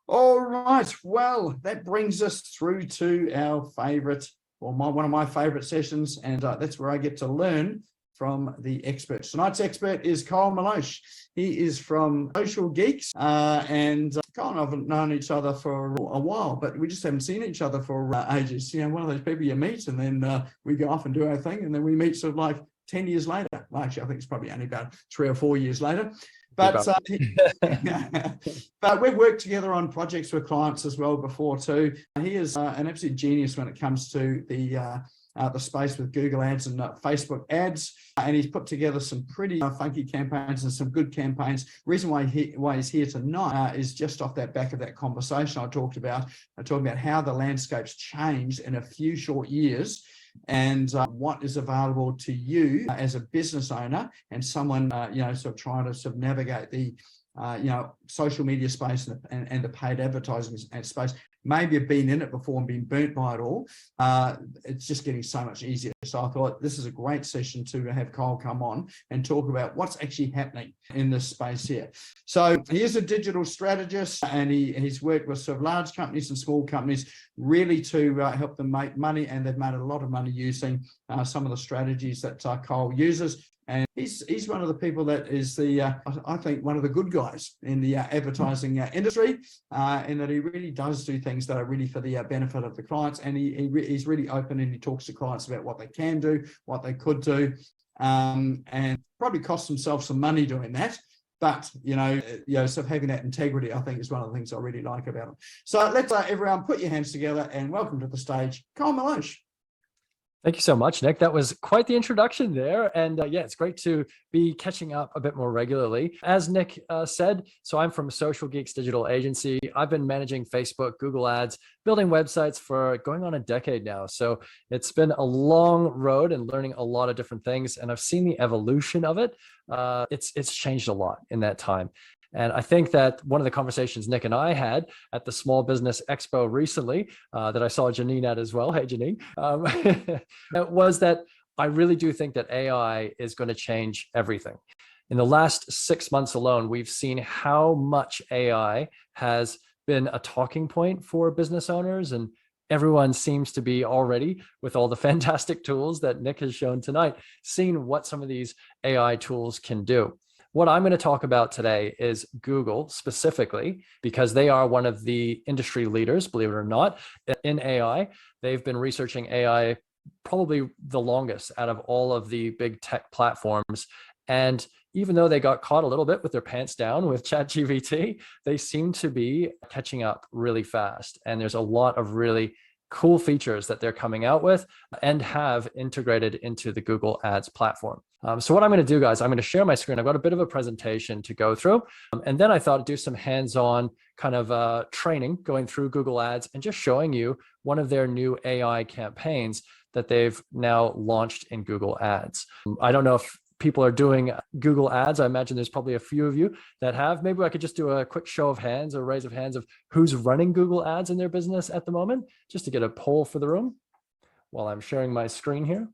All right. Well, that brings us through to our favorite, or one of my favorite sessions, and that's where I get to learn from the experts. Tonight's expert is Kyle Meloche. He is from Social Geeks, and Kyle and I have known each other for a while, but we just haven't seen each other for ages. You know, one of those people you meet, and then we go off and do our thing, and then we meet sort of like 10 years later. Well, actually, I think it's probably only about 3 or 4 years later. But but we've worked together on projects with clients as well before too. He is an absolute genius when it comes to the space with Google Ads and Facebook ads, and he's put together some pretty funky campaigns and some good campaigns. Reason why he's here tonight is just off that back of that conversation I talked about. I talked about how the landscape's changed in a few short years, and what is available to you as a business owner and someone sort of trying to sort of navigate the social media space and the paid advertising space. Maybe have been in it before and been burnt by it all. It's just getting so much easier. So I thought this is a great session to have Kyle come on and talk about what's actually happening in this space here. So he is a digital strategist, and he's worked with sort of large companies and small companies really to help them make money, and they've made a lot of money using some of the strategies that Kyle uses. And he's one of the people that is I think one of the good guys in the advertising industry, in that he really does do things that are really for the benefit of the clients, and he's really open, and he talks to clients about what they can do, what they could do, and probably cost themselves some money doing that. But sort of having that integrity, I think, is one of the things I really like about him. So let's everyone put your hands together and welcome to the stage, Kyle Meloche. Thank you so much, Nick. That was quite the introduction there. And yeah, it's great to be catching up a bit more regularly. As Nick said, so I'm from Social Geeks Digital Agency. I've been managing Facebook, Google Ads, building websites for going on a decade now. So it's been a long road and learning a lot of different things. And I've seen the evolution of it. It's changed a lot in that time. And I think that one of the conversations Nick and I had at the Small Business Expo recently, that I saw Janine at as well, hey Janine, was that I really do think that AI is going to change everything. In the last 6 months alone, we've seen how much AI has been a talking point for business owners, and everyone seems to be already, with all the fantastic tools that Nick has shown tonight, seeing what some of these AI tools can do. What I'm going to talk about today is Google specifically, because they are one of the industry leaders, believe it or not, in AI. They've been researching AI probably the longest out of all of the big tech platforms. And even though they got caught a little bit with their pants down with ChatGPT, they seem to be catching up really fast. And there's a lot of really cool features that they're coming out with and have integrated into the Google Ads platform. So what I'm going to do, guys, I'm going to share my screen. I've got a bit of a presentation to go through. And then I thought I'd do some hands-on kind of training going through Google Ads and just showing you one of their new AI campaigns that they've now launched in Google Ads. I don't know if people are doing Google Ads. I imagine there's probably a few of you that have. Maybe I could just do a quick show of hands or raise of hands of who's running Google Ads in their business at the moment, just to get a poll for the room while I'm sharing my screen here.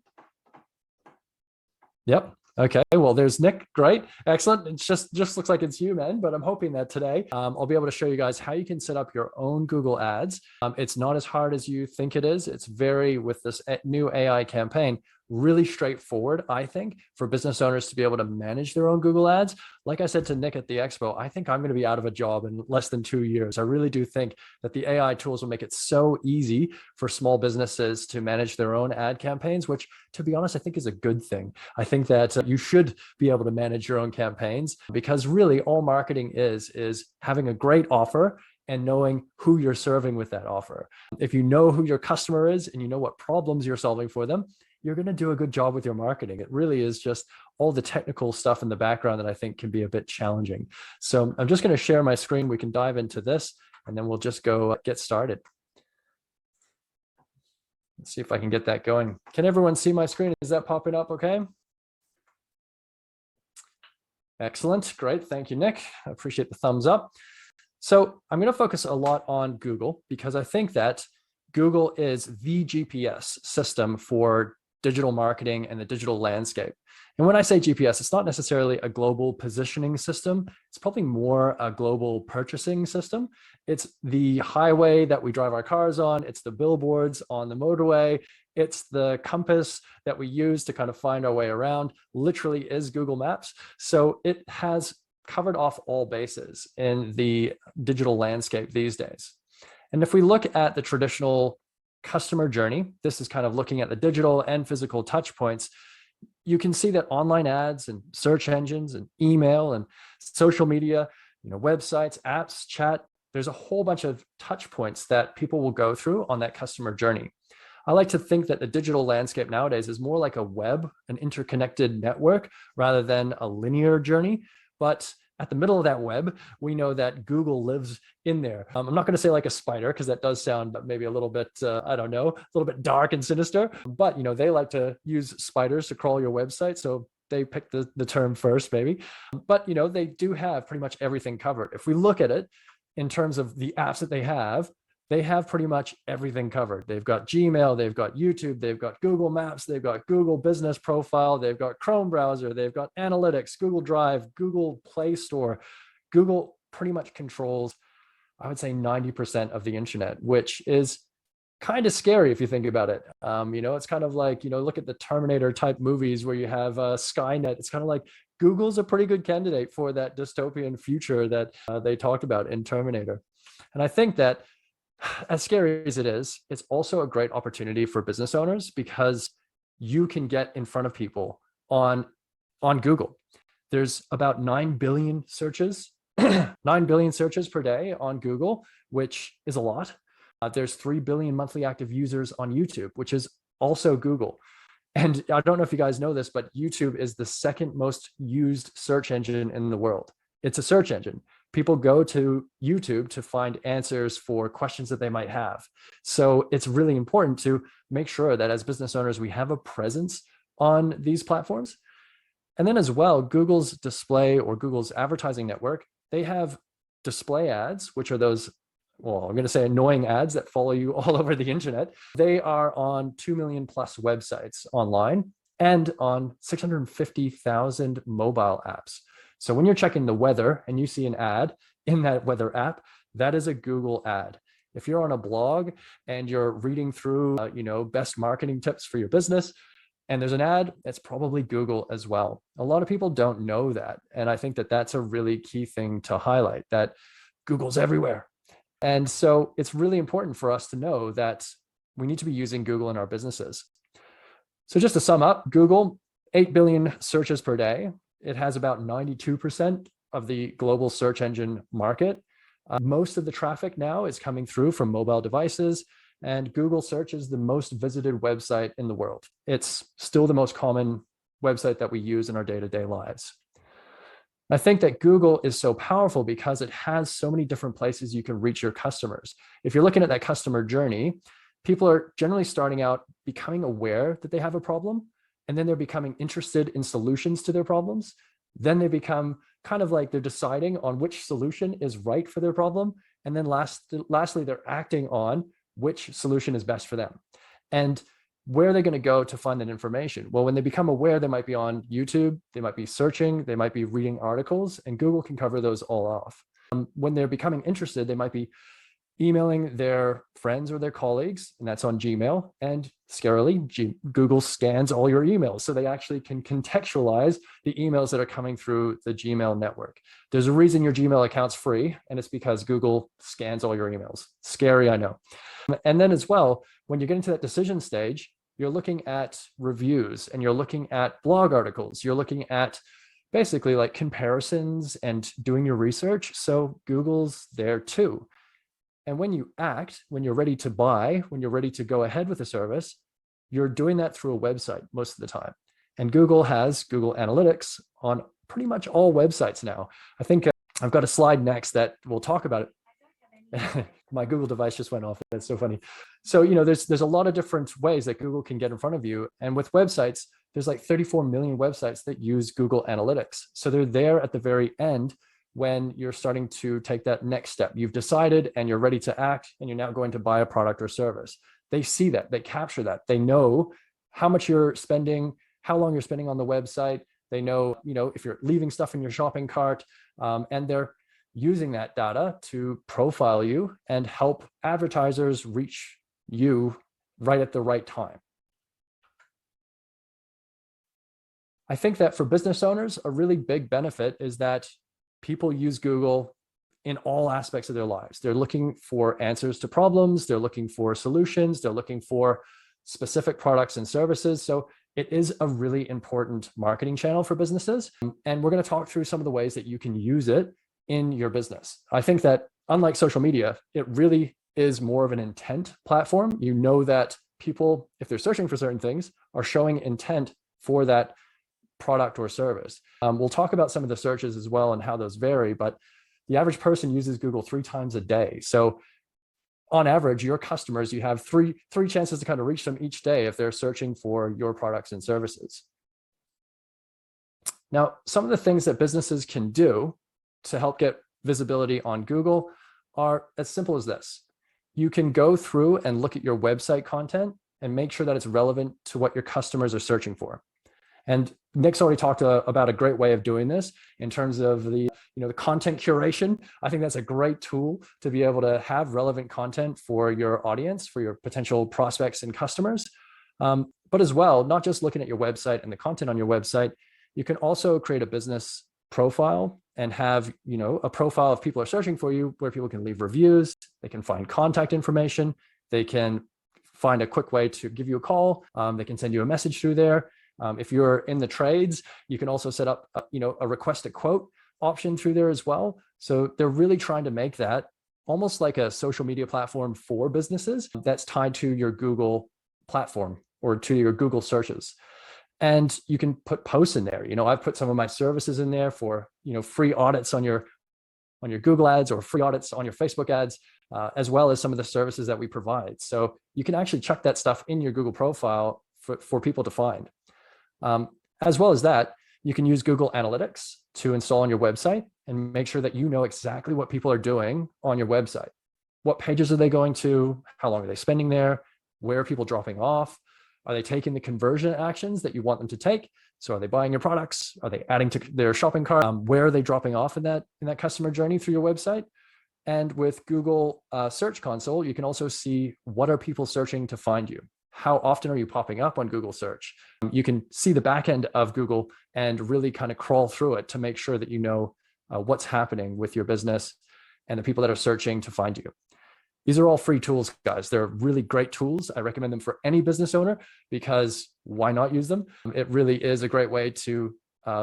Yep. Okay. Well, there's Nick. Great. Excellent. It just looks like it's you, man. But I'm hoping that today I'll be able to show you guys how you can set up your own Google Ads. It's not as hard as you think it is. It's very, with this new AI campaign, really straightforward, I think, for business owners to be able to manage their own Google Ads. Like I said to Nick at the expo, I think I'm going to be out of a job in less than 2 years. I really do think that the AI tools will make it so easy for small businesses to manage their own ad campaigns, which, to be honest, I think is a good thing. I think that you should be able to manage your own campaigns, because really all marketing is having a great offer and knowing who you're serving with that offer. If you know who your customer is and you know what problems you're solving for them, you're going to do a good job with your marketing. It really is just all the technical stuff in the background that I think can be a bit challenging. So I'm just going to share my screen. We can dive into this and then we'll just go get started. Let's see if I can get that going. Can everyone see my screen? Is that popping up okay? Excellent. Great. Thank you, Nick. I appreciate the thumbs up. So I'm going to focus a lot on Google because I think that Google is the GPS system for digital marketing and the digital landscape. And when I say GPS, it's not necessarily a global positioning system. It's probably more a global purchasing system. It's the highway that we drive our cars on. It's the billboards on the motorway. It's the compass that we use to kind of find our way around. Literally is Google Maps. So it has covered off all bases in the digital landscape these days. And if we look at the traditional customer journey, this is kind of looking at the digital and physical touch points. You can see that online ads and search engines and email and social media, websites, apps, chat, there's a whole bunch of touch points that people will go through on that customer journey. I like to think that the digital landscape nowadays is more like a web, an interconnected network, rather than a linear journey. But at the middle of that web, we know that Google lives in there. I'm not going to say like a spider, because that does sound maybe a little bit, I don't know, a little bit dark and sinister. But, they like to use spiders to crawl your website. So they picked the term first, maybe. But, they do have pretty much everything covered. If we look at it in terms of the apps that they have pretty much everything covered. They've got Gmail, they've got YouTube, they've got Google Maps, they've got Google Business Profile, they've got Chrome browser, they've got Analytics, Google Drive, Google Play Store. Google pretty much controls, I would say 90% of the internet, which is kind of scary if you think about it. It's kind of like, look at the Terminator type movies where you have Skynet. It's kind of like Google's a pretty good candidate for that dystopian future that they talked about in Terminator. And I think that as scary as it is, it's also a great opportunity for business owners, because you can get in front of people on Google. There's about 9 billion searches, 9 billion searches per day on Google, which is a lot. There's 3 billion monthly active users on YouTube, which is also Google. And I don't know if you guys know this, but YouTube is the second most used search engine in the world. It's a search engine. People go to YouTube to find answers for questions that they might have. So it's really important to make sure that as business owners, we have a presence on these platforms. And then as well, Google's display or Google's advertising network, they have display ads, which are those, well, I'm going to say annoying ads that follow you all over the internet. They are on 2 million plus websites online and on 650,000 mobile apps. So when you're checking the weather and you see an ad in that weather app, that is a Google ad. If you're on a blog and you're reading through, best marketing tips for your business, and there's an ad, it's probably Google as well. A lot of people don't know that. And I think that that's a really key thing to highlight, that Google's everywhere. And so it's really important for us to know that we need to be using Google in our businesses. So just to sum up, Google, 8 billion searches per day. It has about 92% of the global search engine market. Most of the traffic now is coming through from mobile devices, and Google search is the most visited website in the world. It's still the most common website that we use in our day-to-day lives. I think that Google is so powerful because it has so many different places you can reach your customers. If you're looking at that customer journey, people are generally starting out becoming aware that they have a problem, and then they're becoming interested in solutions to their problems. Then they become kind of like they're deciding on which solution is right for their problem. And then lastly, they're acting on which solution is best for them. And where are they going to go to find that information? Well, when they become aware, they might be on YouTube, they might be searching, they might be reading articles, and Google can cover those all off. When they're becoming interested, they might be emailing their friends or their colleagues, and that's on Gmail. And scarily, Google scans all your emails, so they actually can contextualize the emails that are coming through the Gmail network. There's a reason your Gmail account's free, and it's because Google scans all your emails. Scary, I know. And then as well, when you get into that decision stage, you're looking at reviews and you're looking at blog articles. You're looking at basically like comparisons and doing your research. So Google's there too. And when you act, when you're ready to buy, when you're ready to go ahead with a service, you're doing that through a website most of the time. And Google has Google Analytics on pretty much all websites now. I think I've got a slide next that will talk about it. My Google device just went off. That's so funny. So, there's a lot of different ways that Google can get in front of you. And with websites, there's like 34 million websites that use Google Analytics. So they're there at the very end when you're starting to take that next step. You've decided and you're ready to act, and you're now going to buy a product or service. They see that, they capture that, they know how much you're spending, how long you're spending on the website. They know, if you're leaving stuff in your shopping cart, and they're using that data to profile you and help advertisers reach you right at the right time. I think that for business owners, a really big benefit is that people use Google in all aspects of their lives. They're looking for answers to problems, they're looking for solutions, they're looking for specific products and services. So it is a really important marketing channel for businesses. And we're going to talk through some of the ways that you can use it in your business. I think that unlike social media, it really is more of an intent platform. You know that people, if they're searching for certain things, are showing intent for that product or service. We'll talk about some of the searches as well and how those vary, but the average person uses Google 3 times a day. So on average, your customers, you have three chances to kind of reach them each day if they're searching for your products and services. Now, some of the things that businesses can do to help get visibility on Google are as simple as this. You can go through and look at your website content and make sure that it's relevant to what your customers are searching for. And Nick's already talked about a great way of doing this in terms of the content curation. I think that's a great tool to be able to have relevant content for your audience, for your potential prospects and customers. But as well, not just looking at your website and the content on your website, you can also create a business profile and have a profile of people are searching for you where people can leave reviews, they can find contact information, they can find a quick way to give you a call, they can send you a message through there. If you're in the trades, you can also set up a request a quote option through there as well. So they're really trying to make that almost like a social media platform for businesses that's tied to your Google platform or to your Google searches. And you can put posts in there. I've put some of my services in there for free audits on your Google ads or free audits on your Facebook ads, as well as some of the services that we provide. So you can actually check that stuff in your Google profile for people to find. As well as that, you can use Google Analytics to install on your website and make sure that you know exactly what people are doing on your website. What pages are they going to? How long are they spending there? Where are people dropping off? Are they taking the conversion actions that you want them to take? So are they buying your products? Are they adding to their shopping cart? Where are they dropping off in that customer journey through your website? And with Google Search Console, you can also see what are people searching to find you. How often are you popping up on Google search? You can see the back end of Google and really kind of crawl through it to make sure that you know what's happening with your business and the people that are searching to find you. These are all free tools, guys. They're really great tools. I recommend them for any business owner because why not use them? It really is a great way to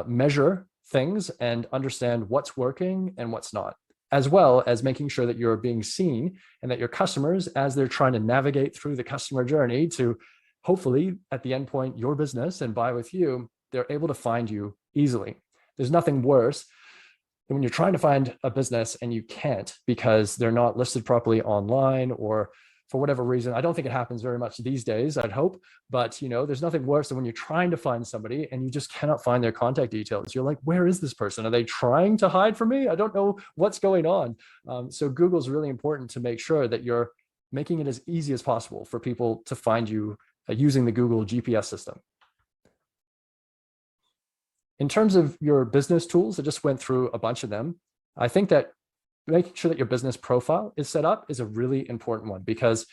measure things and understand what's working and what's not, as well as making sure that you're being seen and that your customers, as they're trying to navigate through the customer journey to hopefully at the end point, your business and buy with you, they're able to find you easily. There's nothing worse than when you're trying to find a business and you can't because they're not listed properly online or for whatever reason. I don't think it happens very much these days, I'd hope, but there's nothing worse than when you're trying to find somebody and you just cannot find their contact details. You're like, where is this person? Are they trying to hide from me? I don't know what's going on. So Google's really important to make sure that you're making it as easy as possible for people to find you using the Google GPS system. In terms of your business tools, I just went through a bunch of them. I think that making sure that your business profile is set up is a really important one because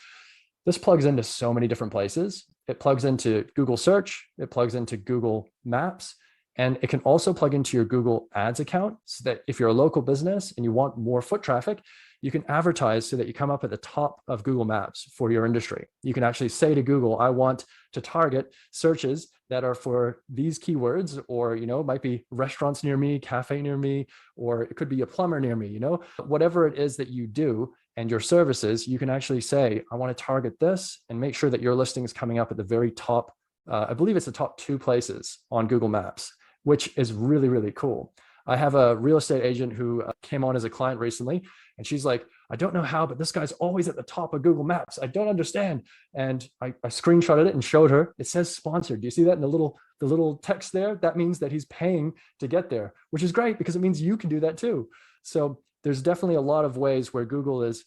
this plugs into so many different places. It plugs into Google Search, it plugs into Google Maps, and it can also plug into your Google Ads account so that if you're a local business and you want more foot traffic, you can advertise so that you come up at the top of Google Maps for your industry. You can actually say to Google, I want to target searches that are for these keywords, or, it might be restaurants near me, cafe near me, or it could be a plumber near me, whatever it is that you do and your services, you can actually say, I want to target this and make sure that your listing is coming up at the very top. I believe it's the top 2 places on Google Maps, which is really, really cool. I have a real estate agent who came on as a client recently, and she's like, I don't know how, but this guy's always at the top of Google Maps. I don't understand. And I screenshotted it and showed her. It says sponsored. Do you see that in the little text there? That means that he's paying to get there, which is great because it means you can do that too. So there's definitely a lot of ways where Google is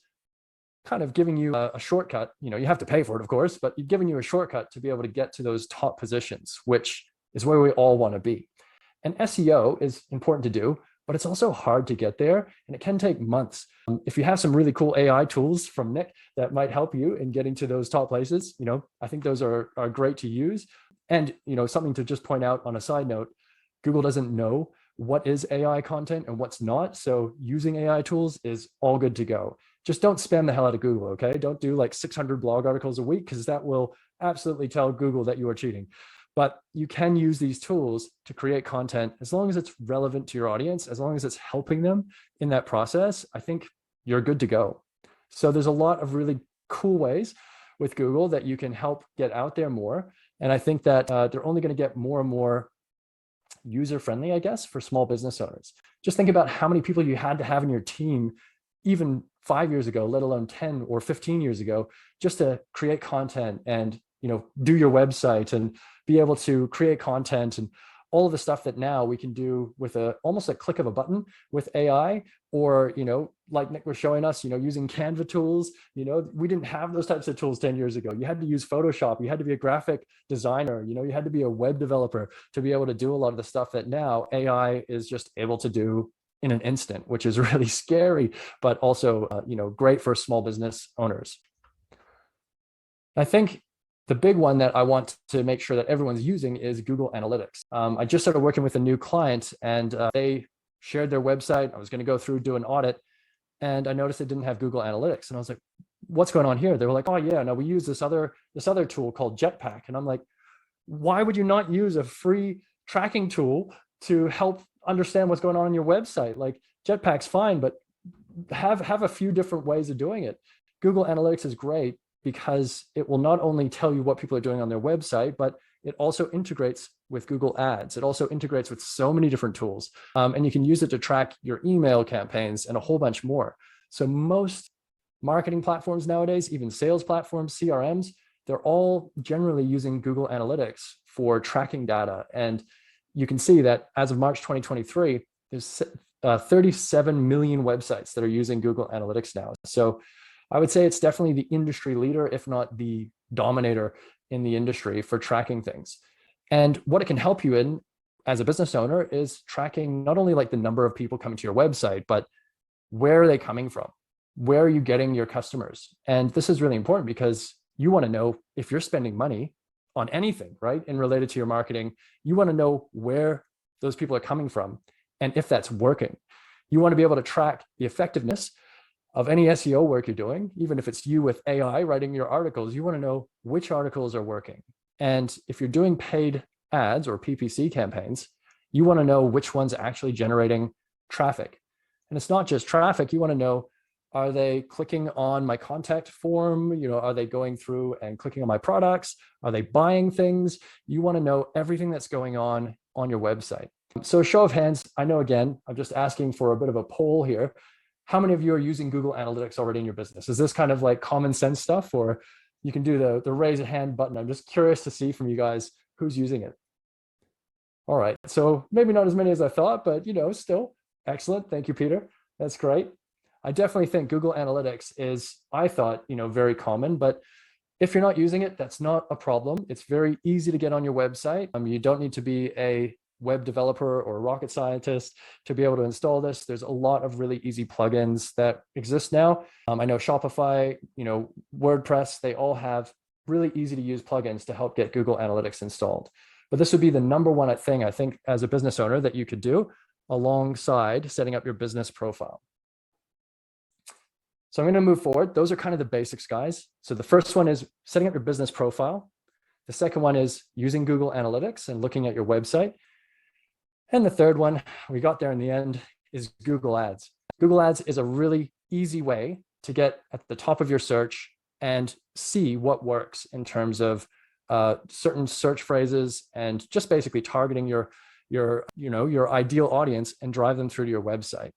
kind of giving you a shortcut. You have to pay for it, of course, but giving you a shortcut to be able to get to those top positions, which is where we all want to be. And SEO is important to do, but it's also hard to get there, and it can take months. If you have some really cool AI tools from Nick that might help you in getting to those top places, I think those are great to use. And something to just point out on a side note, Google doesn't know what is AI content and what's not. So using AI tools is all good to go. Just don't spam the hell out of Google, okay? Don't do like 600 blog articles a week, because that will absolutely tell Google that you are cheating. But you can use these tools to create content as long as it's relevant to your audience, as long as it's helping them in that process. I think you're good to go. So there's a lot of really cool ways with Google that you can help get out there more. And I think that they're only going to get more and more user-friendly, I guess, for small business owners. Just think about how many people you had to have in your team even 5 years ago, let alone 10 or 15 years ago, just to create content and do your website and be able to create content and all of the stuff that now we can do with almost a click of a button with AI, or like Nick was showing us, using Canva tools. We didn't have those types of tools 10 years ago. You had to use Photoshop, you had to be a graphic designer, you had to be a web developer to be able to do a lot of the stuff that now AI is just able to do in an instant, which is really scary, but also great for small business owners. I think the big one that I want to make sure that everyone's using is Google Analytics. I just started working with a new client, and they shared their website. I was going to go through, do an audit, and I noticed it didn't have Google Analytics. And I was like, what's going on here? They were like, oh yeah, no, we use this other tool called Jetpack. And I'm like, why would you not use a free tracking tool to help understand what's going on your website? Like, Jetpack's fine, but have a few different ways of doing it. Google Analytics is great because it will not only tell you what people are doing on their website, but it also integrates with Google Ads. It also integrates with so many different tools. And you can use it to track your email campaigns and a whole bunch more. So most marketing platforms nowadays, even sales platforms, CRMs, they're all generally using Google Analytics for tracking data. And you can see that as of March 2023, there's 37 million websites that are using Google Analytics now. So I would say it's definitely the industry leader, if not the dominator in the industry for tracking things. And what it can help you in as a business owner is tracking not only like the number of people coming to your website, but where are they coming from? Where are you getting your customers? And this is really important because you want to know if you're spending money on anything, right? And related to your marketing, you want to know where those people are coming from and if that's working. You want to be able to track the effectiveness of any SEO work you're doing. Even if it's you with AI writing your articles, you want to know which articles are working. And if you're doing paid ads or PPC campaigns, you want to know which one's actually generating traffic. And it's not just traffic. You want to know, are they clicking on my contact form? Are they going through and clicking on my products? Are they buying things? You want to know everything that's going on your website. So show of hands, I know, again, I'm just asking for a bit of a poll here. How many of you are using Google Analytics already in your business? Is this kind of like common sense stuff, or you can do the raise a hand button? I'm just curious to see from you guys who's using it. All right, so maybe not as many as I thought, but still excellent. Thank you, Peter. That's great. I definitely think Google Analytics is, I thought, very common, but if you're not using it, that's not a problem. It's very easy to get on your website. You don't need to be a web developer or rocket scientist to be able to install this. There's a lot of really easy plugins that exist now. I know Shopify, WordPress, they all have really easy to use plugins to help get Google Analytics installed. But this would be the number one thing I think as a business owner that you could do alongside setting up your business profile. So I'm going to move forward. Those are kind of the basics, guys. So the first one is setting up your business profile. The second one is using Google Analytics and looking at your website. And the third one, we got there in the end, is Google Ads. Google Ads is a really easy way to get at the top of your search and see what works in terms of certain search phrases and just basically targeting your ideal audience and drive them through to your website.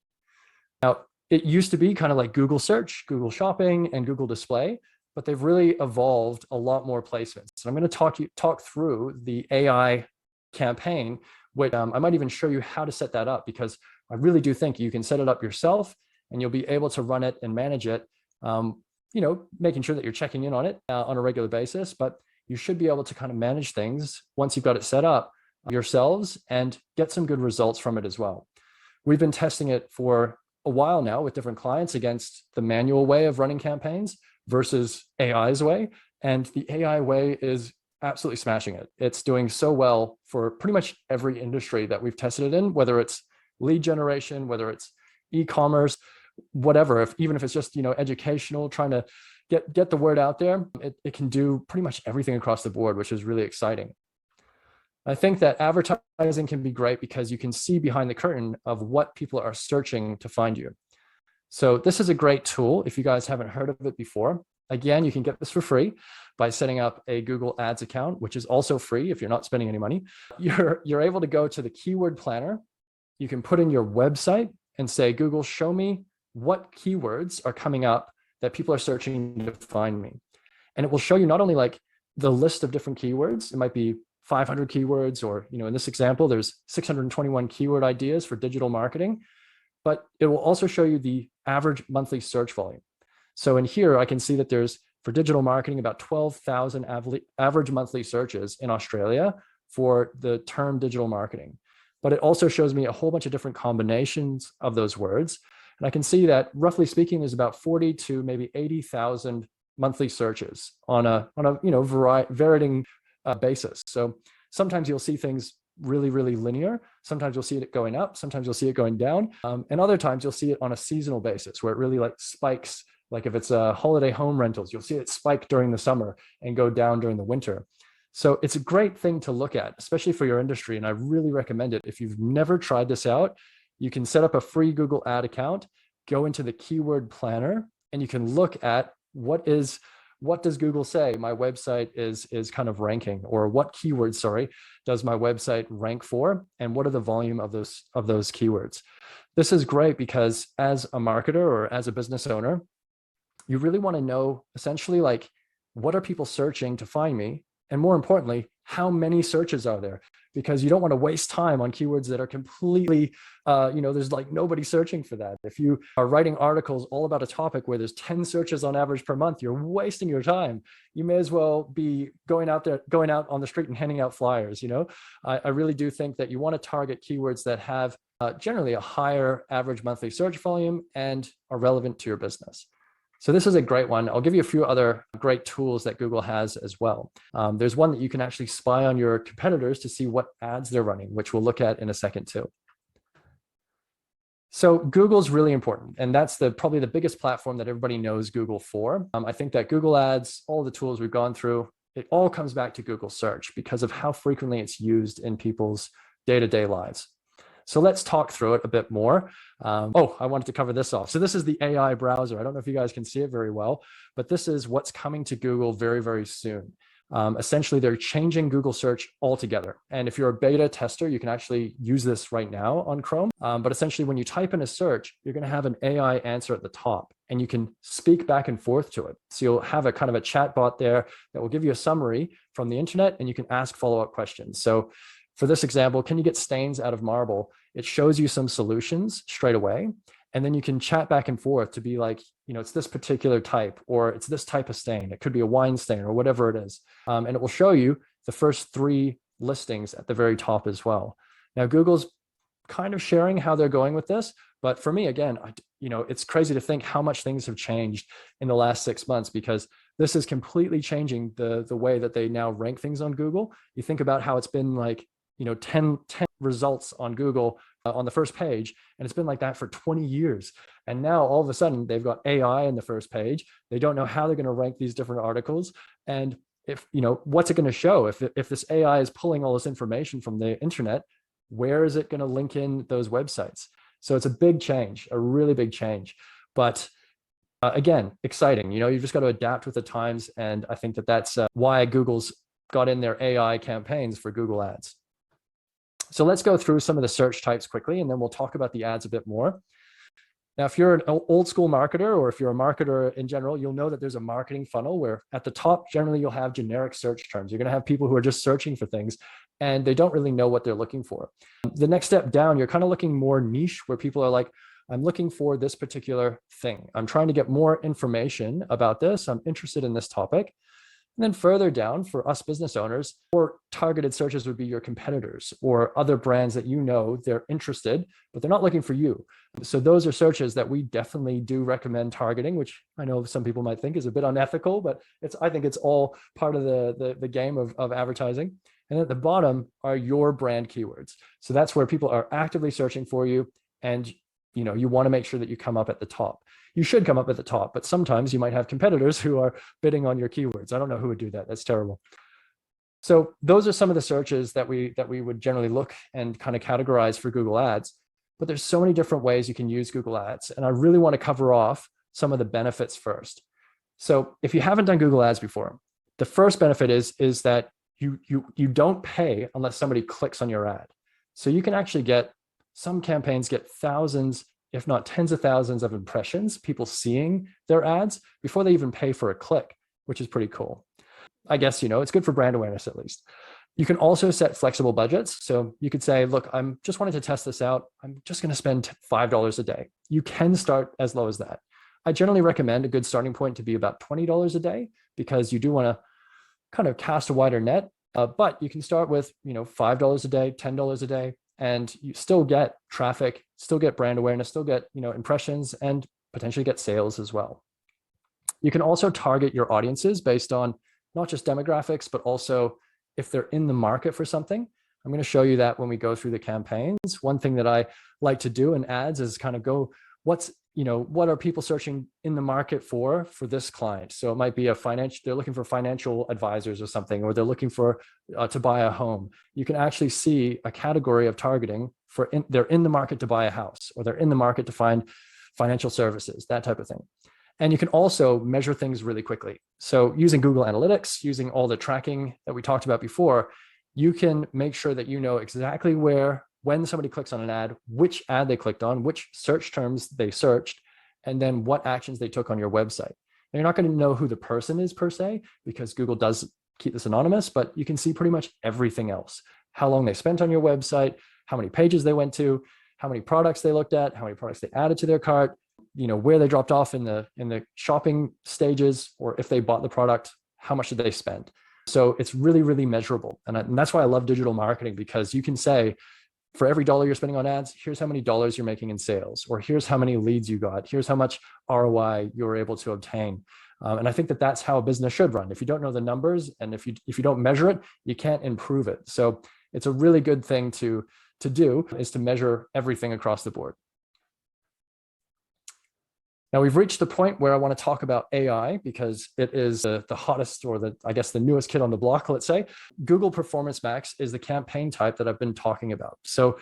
Now, it used to be kind of like Google Search, Google Shopping, and Google Display, but they've really evolved a lot more placements. So I'm going to talk through the AI campaign, which I might even show you how to set that up, because I really do think you can set it up yourself and you'll be able to run it and manage it making sure that you're checking in on it on a regular basis, but you should be able to kind of manage things once you've got it set up yourselves and get some good results from it as well. We've been testing it for a while now with different clients against the manual way of running campaigns versus AI's way. And the AI way is absolutely smashing it. It's doing so well for pretty much every industry that we've tested it in, whether it's lead generation, whether it's e-commerce, whatever, even if it's just, educational, trying to get the word out there, it can do pretty much everything across the board, which is really exciting. I think that advertising can be great because you can see behind the curtain of what people are searching to find you. So this is a great tool if you guys haven't heard of it before. Again, you can get this for free by setting up a Google Ads account, which is also free if you're not spending any money. You're able to go to the keyword planner. You can put in your website and say, Google, show me what keywords are coming up that people are searching to find me. And it will show you not only like the list of different keywords, it might be 500 keywords, or, in this example, there's 621 keyword ideas for digital marketing, but it will also show you the average monthly search volume. So in here, I can see that there's, for digital marketing, about 12,000 average monthly searches in Australia for the term digital marketing. But it also shows me a whole bunch of different combinations of those words. And I can see that, roughly speaking, there's about 40 to maybe 80,000 monthly searches on a varying basis. So sometimes you'll see things really, really linear. Sometimes you'll see it going up. Sometimes you'll see it going down. And other times you'll see it on a seasonal basis where it really like spikes. Like if it's holiday home rentals, you'll see it spike during the summer and go down during the winter. So it's a great thing to look at, especially for your industry. And I really recommend it. If you've never tried this out, you can set up a free Google ad account, go into the keyword planner, and you can look at what does Google say my website is kind of ranking, or what keywords, does my website rank for, and what are the volume of those keywords. This is great because as a marketer or as a business owner, you really want to know essentially like, what are people searching to find me? And more importantly, how many searches are there? Because you don't want to waste time on keywords that are completely, there's like nobody searching for that. If you are writing articles all about a topic where there's 10 searches on average per month, you're wasting your time. You may as well be going out on the street and handing out flyers. I really do think that you want to target keywords that have generally a higher average monthly search volume and are relevant to your business. So this is a great one. I'll give you a few other great tools that Google has as well. There's one that you can actually spy on your competitors to see what ads they're running, which we'll look at in a second too. So Google's really important, and that's probably the biggest platform that everybody knows Google for. I think that Google Ads, all the tools we've gone through, it all comes back to Google Search because of how frequently it's used in people's day-to-day lives. So let's talk through it a bit more. I wanted to cover this off. So this is the AI browser. I don't know if you guys can see it very well, but this is what's coming to Google very, very soon. Essentially, they're changing Google Search altogether. And if you're a beta tester, you can actually use this right now on Chrome. But essentially, when you type in a search, you're going to have an AI answer at the top, and you can speak back and forth to it. So you'll have a kind of a chat bot there that will give you a summary from the internet, and you can ask follow-up questions. So for this example, can you get stains out of marble? It shows you some solutions straight away. And then you can chat back and forth to be like, it's this particular type, or it's this type of stain. It could be a wine stain or whatever it is. And it will show you the first 3 listings at the very top as well. Now, Google's kind of sharing how they're going with this. But for me, again, it's crazy to think how much things have changed in the last 6 months, because this is completely changing the way that they now rank things on Google. You think about how it's been like, 10 results on Google on the first page, and it's been like that for 20 years. And now all of a sudden they've got AI in the first page. They don't know how they're going to rank these different articles. And if, what's it going to show? If this AI is pulling all this information from the internet, where is it going to link in those websites? So it's a big change, a really big change. But again, exciting. You've just got to adapt with the times. And I think that's why Google's got in their AI campaigns for Google Ads. So let's go through some of the search types quickly, and then we'll talk about the ads a bit more. Now, if you're an old school marketer, or if you're a marketer in general, you'll know that there's a marketing funnel where at the top, generally you'll have generic search terms. You're going to have people who are just searching for things and they don't really know what they're looking for. The next step down, you're kind of looking more niche, where people are like, I'm looking for this particular thing. I'm trying to get more information about this. I'm interested in this topic. And then further down for us business owners, or targeted searches would be your competitors or other brands that you know they're interested, but they're not looking for you. So those are searches that we definitely do recommend targeting, which I know some people might think is a bit unethical, but I think it's all part of the game of advertising. And at the bottom are your brand keywords. So that's where people are actively searching for you. And you want to make sure that you come up at the top. You should come up at the top, but sometimes you might have competitors who are bidding on your keywords. I don't know who would do that. That's terrible. So those are some of the searches that we would generally look and kind of categorize for Google Ads. But there's so many different ways you can use Google Ads. And I really want to cover off some of the benefits first. So if you haven't done Google Ads before, the first benefit is that you don't pay unless somebody clicks on your ad. So you can actually some campaigns get thousands, if not tens of thousands of impressions, people seeing their ads before they even pay for a click, which is pretty cool. I guess, it's good for brand awareness at least. You can also set flexible budgets. So you could say, look, I'm just wanting to test this out. I'm just going to spend $5 a day. You can start as low as that. I generally recommend a good starting point to be about $20 a day because you do want to kind of cast a wider net. But you can start with, $5 a day, $10 a day, and you still get traffic, still get brand awareness, still get, impressions, and potentially get sales as well. You can also target your audiences based on not just demographics, but also if they're in the market for something. I'm going to show you that when we go through the campaigns. One thing that I like to do in ads is kind of go, what are people searching in the market for this client? So it might be they're looking for financial advisors or something, or they're looking for to buy a home. You can actually see a category of targeting they're in the market to buy a house, or they're in the market to find financial services, that type of thing. And you can also measure things really quickly. So using Google Analytics, using all the tracking that we talked about before, you can make sure that you know exactly when somebody clicks on an ad, which ad they clicked on, which search terms they searched, and then what actions they took on your website. Now, you're not going to know who the person is per se, because Google does keep this anonymous, but you can see pretty much everything else. How long they spent on your website, how many pages they went to, how many products they looked at, how many products they added to their cart, where they dropped off in the shopping stages, or if they bought the product, how much did they spend? So it's really, really measurable. And that's why I love digital marketing, because you can say, for every dollar you're spending on ads, here's how many dollars you're making in sales, or here's how many leads you got, here's how much ROI you were able to obtain. And I think that that's how a business should run. If you don't know the numbers, and if you don't measure it, you can't improve it. So it's a really good thing to do, is to measure everything across the board. Now we've reached the point where I want to talk about AI, because it is the hottest, or the newest kid on the block, let's say. Google Performance Max is the campaign type that I've been talking about. So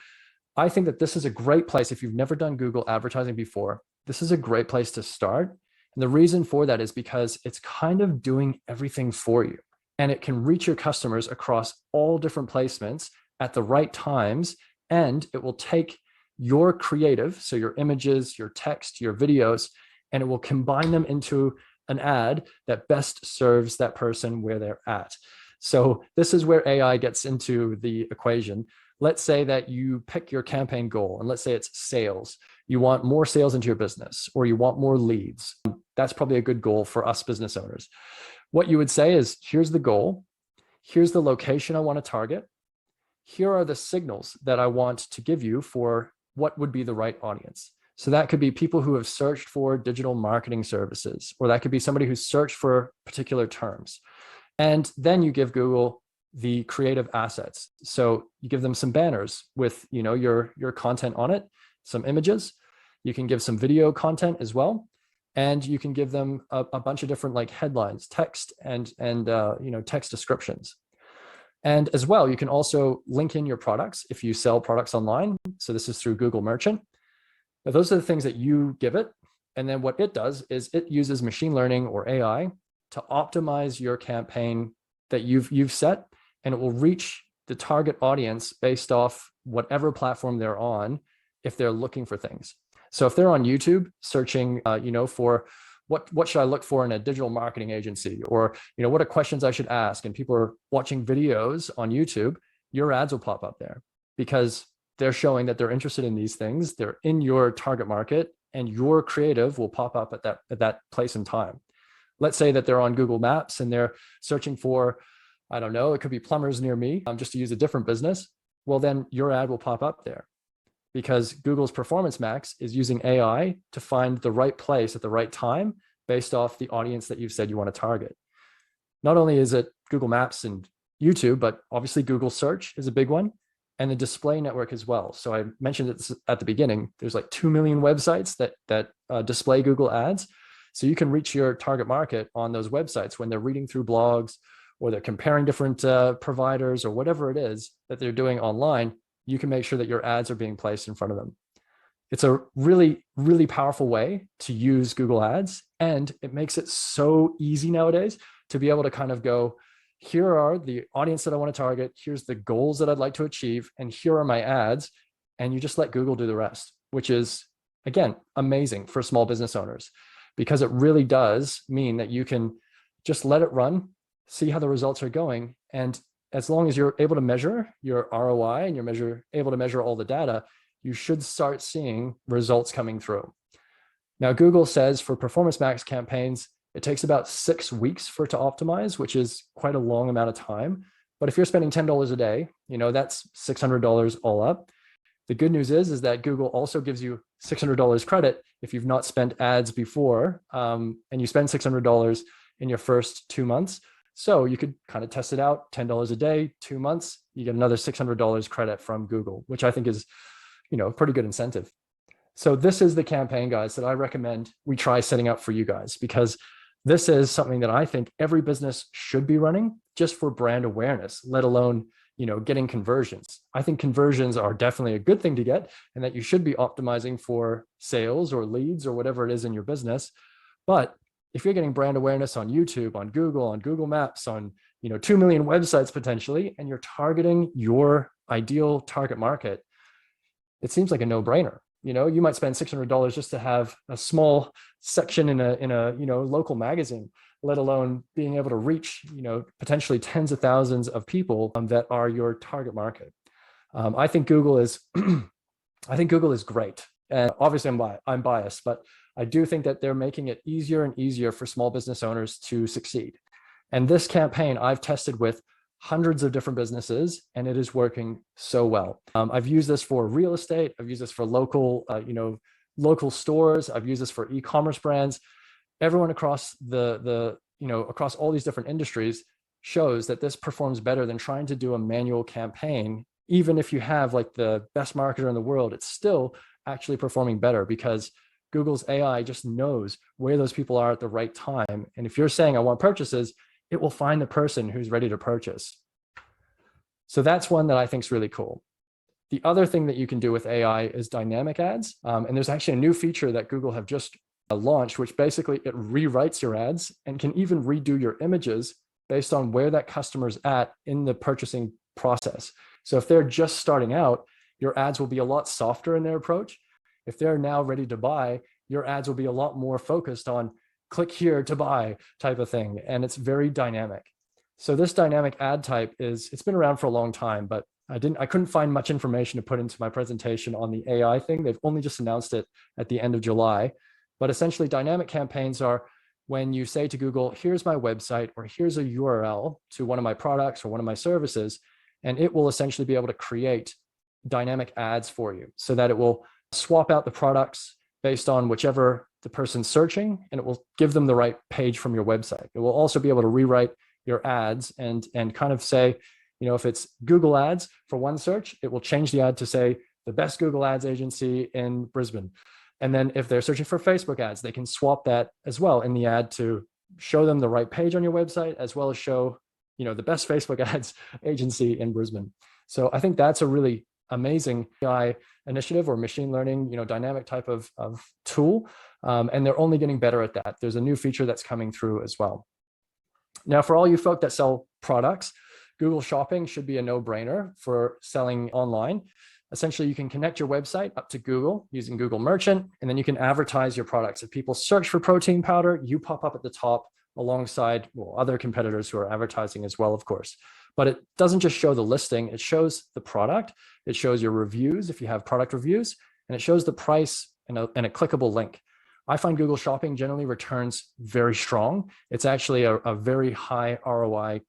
I think that this is a great place. If you've never done Google advertising before, this is a great place to start. And the reason for that is because it's kind of doing everything for you, and it can reach your customers across all different placements at the right times. And it will take your creative, so your images, your text, your videos, and it will combine them into an ad that best serves that person where they're at. So this is where AI gets into the equation. Let's say that you pick your campaign goal, and let's say it's sales. You want more sales into your business, or you want more leads. That's probably a good goal for us business owners. What you would say is, here's the goal. Here's the location I want to target. Here are the signals that I want to give you for what would be the right audience. So that could be people who have searched for digital marketing services, or that could be somebody who's searched for particular terms. And then you give Google the creative assets. So you give them some banners with, your content on it, some images. You can give some video content as well. And you can give them a bunch of different headlines, text, and text descriptions. And as well, you can also link in your products if you sell products online. So this is through Google Merchant. Now, those are the things that you give it. And then what it does is it uses machine learning or AI to optimize your campaign that you've set, and it will reach the target audience based off whatever platform they're on, if they're looking for things. So if they're on YouTube searching, for what should I look for in a digital marketing agency, or what are questions I should ask, and people are watching videos on YouTube, your ads will pop up there, because they're showing that they're interested in these things. They're in your target market, and your creative will pop up at that place and time. Let's say that they're on Google Maps and they're searching for, I don't know, it could be plumbers near me, just to use a different business. Well, then your ad will pop up there, because Google's Performance Max is using AI to find the right place at the right time based off the audience that you've said you want to target. Not only is it Google Maps and YouTube, but obviously Google Search is a big one, and the display network as well. So I mentioned it at the beginning, there's like 2 million websites that display Google ads. So you can reach your target market on those websites when they're reading through blogs, or they're comparing different providers, or whatever it is that they're doing online. You can make sure that your ads are being placed in front of them. It's a really, really powerful way to use Google Ads. And it makes it so easy nowadays to be able to kind of go, here are the audience that I want to target. Here's the goals that I'd like to achieve. And here are my ads. And you just let Google do the rest, which is, again, amazing for small business owners, because it really does mean that you can just let it run, see how the results are going. And as long as you're able to measure your ROI and you're able to measure all the data, you should start seeing results coming through. Now, Google says for Performance Max campaigns, it takes about 6 weeks for it to optimize, which is quite a long amount of time. But if you're spending $10 a day, that's $600 all up. The good news is that Google also gives you $600 credit if you've not spent ads before, and you spend $600 in your first 2 months. So you could kind of test it out, $10 a day, 2 months, you get another $600 credit from Google, which I think is, pretty good incentive. So this is the campaign, guys, that I recommend we try setting up for you guys, because this is something that I think every business should be running just for brand awareness, let alone, getting conversions. I think conversions are definitely a good thing to get, and that you should be optimizing for sales or leads or whatever it is in your business. But if you're getting brand awareness on YouTube, on Google Maps, on 2 million websites potentially, and you're targeting your ideal target market, it seems like a no-brainer. You might spend $600 just to have a small section in a local magazine, let alone being able to reach potentially tens of thousands of people that are your target market. I think Google is great, and obviously I'm biased, but I do think that they're making it easier and easier for small business owners to succeed. And this campaign I've tested with hundreds of different businesses, and it is working so well. I've used this for real estate. I've used this for local stores. I've used this for e-commerce brands. Everyone across across all these different industries shows that this performs better than trying to do a manual campaign. Even if you have like the best marketer in the world, it's still actually performing better, because Google's AI just knows where those people are at the right time. And if you're saying, I want purchases, it will find the person who's ready to purchase. So that's one that I think is really cool. The other thing that you can do with AI is dynamic ads. And there's actually a new feature that Google have just launched, which basically it rewrites your ads and can even redo your images based on where that customer's at in the purchasing process. So if they're just starting out, your ads will be a lot softer in their approach. If they're now ready to buy, your ads will be a lot more focused on click here to buy type of thing. And it's very dynamic. So this dynamic ad type it's been around for a long time, but I couldn't find much information to put into my presentation on the AI thing. They've only just announced it at the end of July. But essentially dynamic campaigns are when you say to Google, here's my website, or here's a URL to one of my products or one of my services, and it will essentially be able to create dynamic ads for you, so that it will swap out the products based on whichever the person's searching, and it will give them the right page from your website. It will also be able to rewrite your ads and kind of say, if it's Google ads for one search, it will change the ad to say the best Google ads agency in Brisbane. And then if they're searching for Facebook ads, they can swap that as well in the ad to show them the right page on your website, as well as show, the best Facebook ads agency in Brisbane. So I think that's a really amazing AI initiative or machine learning, dynamic type of tool. And they're only getting better at that. There's a new feature that's coming through as well. Now, for all you folk that sell products, Google Shopping should be a no-brainer for selling online. Essentially, you can connect your website up to Google using Google Merchant, and then you can advertise your products. If people search for protein powder, you pop up at the top alongside other competitors who are advertising as well, of course. but it doesn't just show the listing, it shows the product, it shows your reviews if you have product reviews, and it shows the price and a clickable link. I find Google Shopping generally returns very strong. It's actually a very high ROI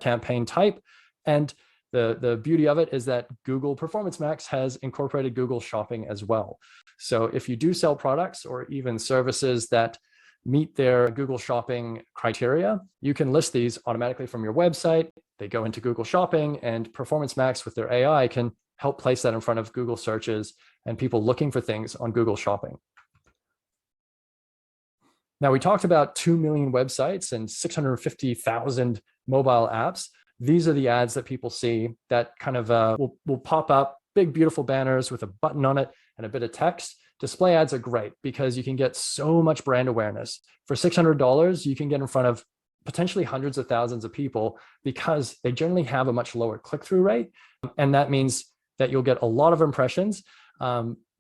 campaign type. And the beauty of it is that Google Performance Max has incorporated Google Shopping as well. So if you do sell products or even services that meet their Google Shopping criteria, you can list these automatically from your website. They go into Google Shopping, and Performance Max with their AI can help place that in front of Google searches and people looking for things on Google Shopping. Now, we talked about 2 million websites and 650,000 mobile apps. These are the ads that people see that kind of will pop up, big, beautiful banners with a button on it and a bit of text. Display ads are great because you can get so much brand awareness. For $600, you can get in front of potentially hundreds of thousands of people because they generally have a much lower click-through rate. And that means that you'll get a lot of impressions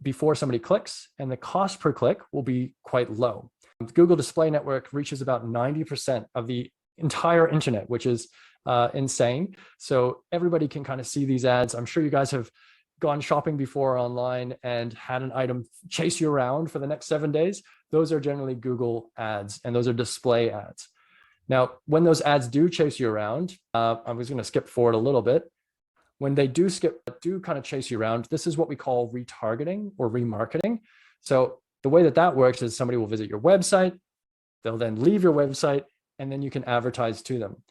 before somebody clicks, and the cost per click will be quite low. The Google Display Network reaches about 90% of the entire internet, which is insane. So everybody can kind of see these ads. I'm sure you guys have gone shopping before online and had an item chase you around for the next 7 days. Those are generally Google ads, and those are display ads. Now, when those ads do chase you around, I was going to skip forward a little bit. When they do kind of chase you around, this is what we call retargeting or remarketing. So the way that works is somebody will visit your website, they'll then leave your website, and then you can advertise to them.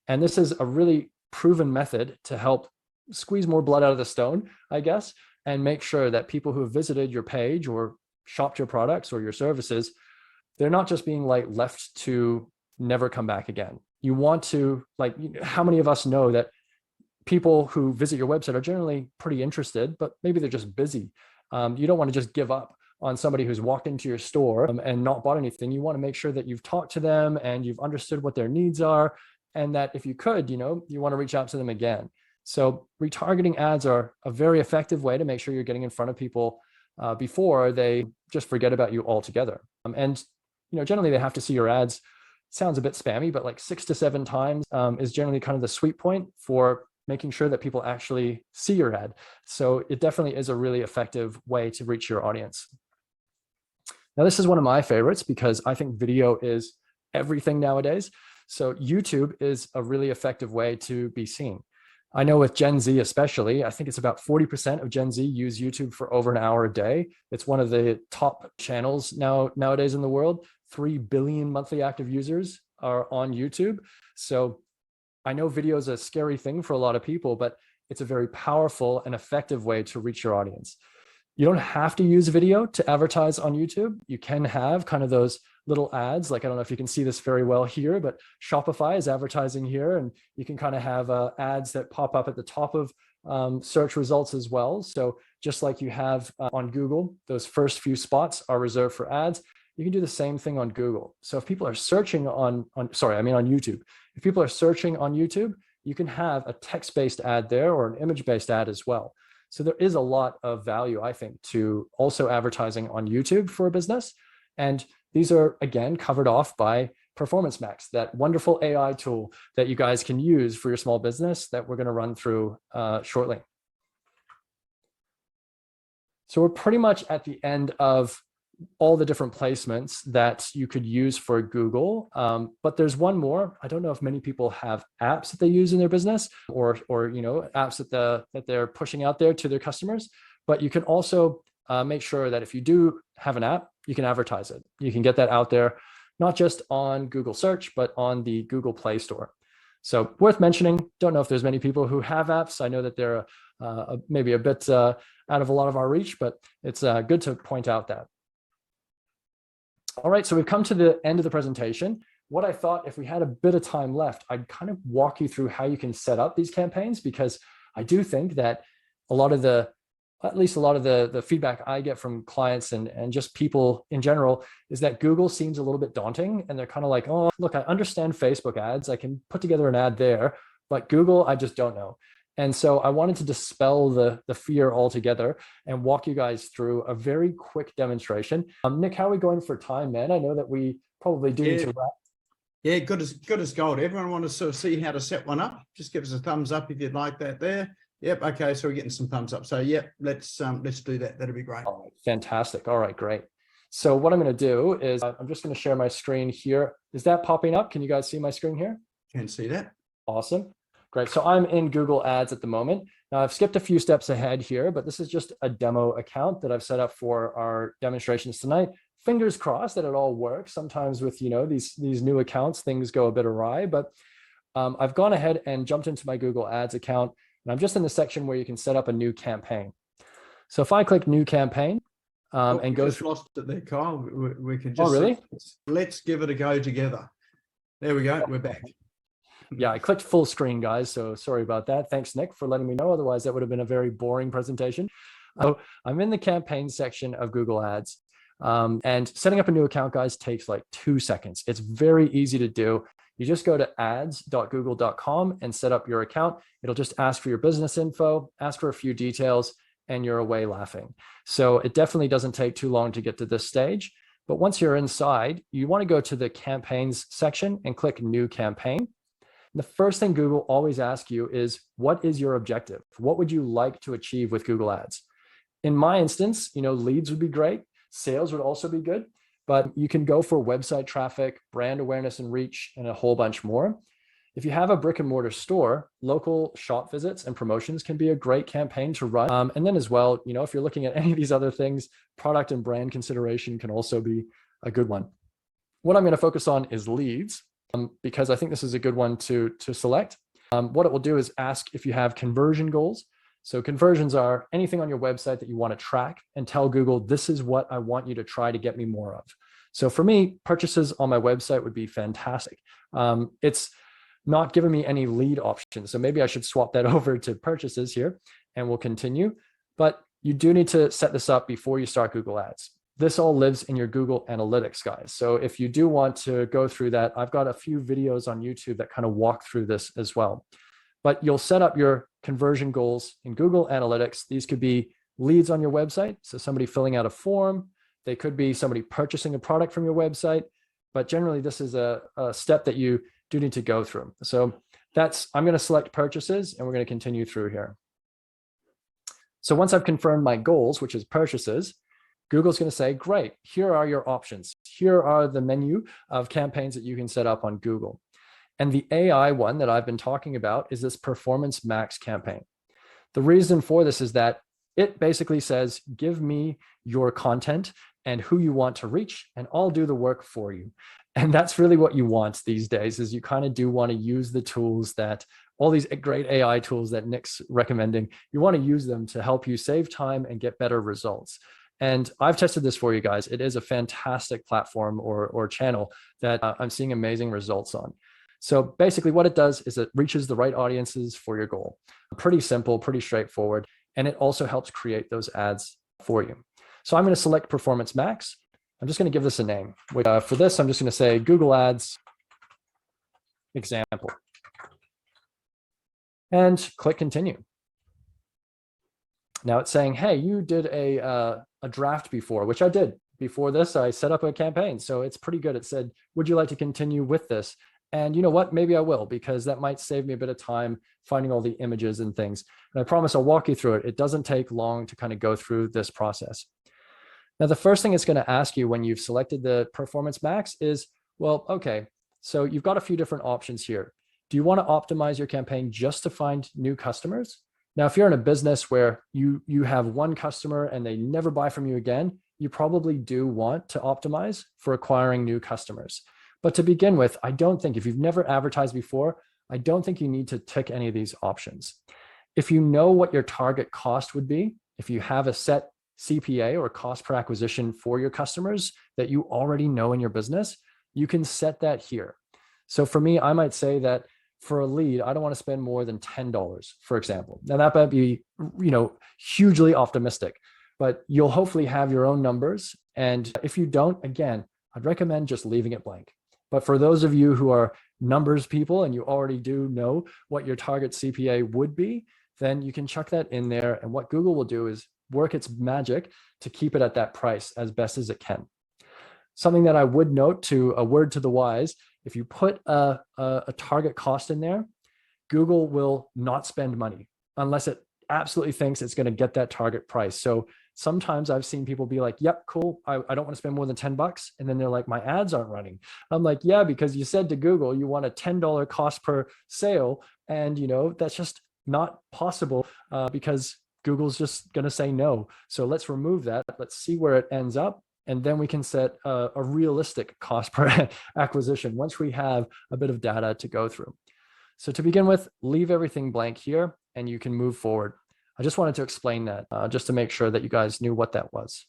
And this is a really proven method to help squeeze more blood out of the stone, I guess, and make sure that people who have visited your page or shopped your products or your services, they're not just being left to never come back again. You want to, how many of us know that people who visit your website are generally pretty interested, but maybe they're just busy. You don't want to just give up on somebody who's walked into your store and not bought anything. You want to make sure that you've talked to them and you've understood what their needs are, and that if you could, you want to reach out to them again. So retargeting ads are a very effective way to make sure you're getting in front of people before they just forget about you altogether. And generally they have to see your ads. Sounds a bit spammy, but 6 to 7 times is generally kind of the sweet point for making sure that people actually see your ad. So it definitely is a really effective way to reach your audience. Now, this is one of my favorites because I think video is everything nowadays. So YouTube is a really effective way to be seen. I know with Gen Z especially, I think it's about 40% of Gen Z use YouTube for over an hour a day. It's one of the top channels nowadays in the world. 3 billion monthly active users are on YouTube. So I know video is a scary thing for a lot of people, but it's a very powerful and effective way to reach your audience. You don't have to use video to advertise on YouTube. You can have kind of those little ads. I don't know if you can see this very well here, but Shopify is advertising here, and you can kind of have ads that pop up at the top of search results as well. So just like you have on Google, those first few spots are reserved for ads. You can do the same thing on Google. So if people are searching on YouTube, if people are searching on YouTube, you can have a text-based ad there or an image-based ad as well. So there is a lot of value, I think, to also advertising on YouTube for a business. And these are, again, covered off by Performance Max, that wonderful AI tool that you guys can use for your small business that we're going to run through shortly. So we're pretty much at the end of all the different placements that you could use for Google. But there's one more. I don't know if many people have apps that they use in their business or apps that they're pushing out there to their customers. But you can also make sure that if you do have an app, you can advertise it. You can get that out there, not just on Google Search, but on the Google Play Store. So worth mentioning. Don't know if there's many people who have apps. I know that they're maybe a bit out of a lot of our reach, but it's good to point out that. All right, so we've come to the end of the presentation. What I thought, if we had a bit of time left, I'd kind of walk you through how you can set up these campaigns, because I do think that at least a lot of the feedback I get from clients and just people in general is that Google seems a little bit daunting, and they're kind of like, oh, look, I understand Facebook ads. I can put together an ad there, but Google, I just don't know. And so I wanted to dispel the fear altogether and walk you guys through a very quick demonstration. Nick, how are we going for time, man? I know that we probably do need to wrap. Yeah, good as gold. Everyone want to sort of see how to set one up? Just give us a thumbs up if you'd like that there. Yep. Okay. So we're getting some thumbs up. So yep, let's do that. That'd be great. All right, fantastic. All right, great. So what I'm going to do is I'm just going to share my screen here. Is that popping up? Can you guys see my screen here? Can see that. Awesome. Great. So I'm in Google Ads at the moment. Now I've skipped a few steps ahead here, but this is just a demo account that I've set up for our demonstrations tonight. Fingers crossed that it all works. Sometimes with, these new accounts, things go a bit awry, but I've gone ahead and jumped into my Google Ads account, and I'm just in the section where you can set up a new campaign. So if I click new campaign and go through. Lost it there, Kyle. We can just. Oh, really? Let's give it a go together. There we go. We're back. Yeah, I clicked full screen, guys. So sorry about that. Thanks, Nick, for letting me know. Otherwise, that would have been a very boring presentation. So I'm in the campaign section of Google Ads. And setting up a new account, guys, takes like 2 seconds. It's very easy to do. You just go to ads.google.com and set up your account. It'll just ask for your business info, ask for a few details, and you're away laughing. So it definitely doesn't take too long to get to this stage. But once you're inside, you want to go to the campaigns section and click new campaign. The first thing Google always asks you is, what is your objective? What would you like to achieve with Google Ads? In my instance, leads would be great. Sales would also be good, but you can go for website traffic, brand awareness and reach, and a whole bunch more. If you have a brick and mortar store, local shop visits and promotions can be a great campaign to run. And then as well, if you're looking at any of these other things, product and brand consideration can also be a good one. What I'm going to focus on is leads, because I think this is a good one to select. What it will do is ask if you have conversion goals. So conversions are anything on your website that you want to track and tell Google, this is what I want you to try to get me more of. So for me, purchases on my website would be fantastic. It's not giving me any lead options. So maybe I should swap that over to purchases here and we'll continue. But you do need to set this up before you start Google Ads. This all lives in your Google Analytics, guys. So if you do want to go through that, I've got a few videos on YouTube that kind of walk through this as well. But you'll set up your conversion goals in Google Analytics. These could be leads on your website. So somebody filling out a form. They could be somebody purchasing a product from your website. But generally, this is a step that you do need to go through. So I'm going to select purchases and we're going to continue through here. So once I've confirmed my goals, which is purchases, Google's going to say, great, here are your options. Here are the menu of campaigns that you can set up on Google. And the AI one that I've been talking about is this Performance Max campaign. The reason for this is that it basically says, give me your content and who you want to reach, and I'll do the work for you. And that's really what you want these days, is you kind of do want to use the tools that, all these great AI tools that Nick's recommending, you want to use them to help you save time and get better results. And I've tested this for you guys. It is a fantastic platform or channel that I'm seeing amazing results on. So basically what it does is it reaches the right audiences for your goal. Pretty simple, pretty straightforward. And it also helps create those ads for you. So I'm going to select Performance Max. I'm just going to give this a name. For this, I'm just going to say Google Ads example. And click continue. Now it's saying, hey, you did a draft before, which I did. Before this, I set up a campaign. So it's pretty good. It said, would you like to continue with this? And you know what? Maybe I will, because that might save me a bit of time finding all the images and things. And I promise I'll walk you through it. It doesn't take long to kind of go through this process. Now, the first thing it's going to ask you when you've selected the Performance Max is, well, okay, so you've got a few different options here. Do you want to optimize your campaign just to find new customers? Now, if you're in a business where you have one customer and they never buy from you again, you probably do want to optimize for acquiring new customers. But to begin with, I don't think, if you've never advertised before, I don't think you need to tick any of these options. If you know what your target cost would be, if you have a set CPA or cost per acquisition for your customers that you already know in your business, you can set that here. So for me, I might say that for a lead, I don't want to spend more than $10, for example. Now that might be, hugely optimistic, but you'll hopefully have your own numbers. And if you don't, again, I'd recommend just leaving it blank. But for those of you who are numbers people and you already do know what your target CPA would be, then you can chuck that in there. And what Google will do is work its magic to keep it at that price as best as it can. Something that I would note, to a word to the wise, if you put a target cost in there, Google will not spend money unless it absolutely thinks it's going to get that target price. So sometimes I've seen people be like, yep, cool. I don't want to spend more than $10. And then they're like, my ads aren't running. I'm like, yeah, because you said to Google, you want a $10 cost per sale. And, that's just not possible because Google's just going to say no. So let's remove that. Let's see where it ends up. And then we can set a realistic cost per acquisition once we have a bit of data to go through. So to begin with, leave everything blank here and you can move forward. I just wanted to explain that just to make sure that you guys knew what that was.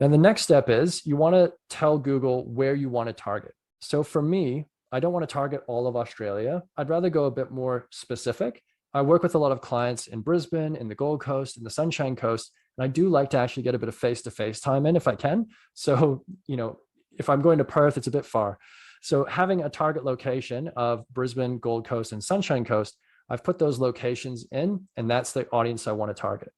Then the next step is you want to tell Google where you want to target. So for me, I don't want to target all of Australia. I'd rather go a bit more specific. I work with a lot of clients in Brisbane, in the Gold Coast, in the Sunshine Coast, and I do like to actually get a bit of face-to-face time in if I can. So, if I'm going to Perth, it's a bit far. So having a target location of Brisbane, Gold Coast, and Sunshine Coast, I've put those locations in, and that's the audience I want to target.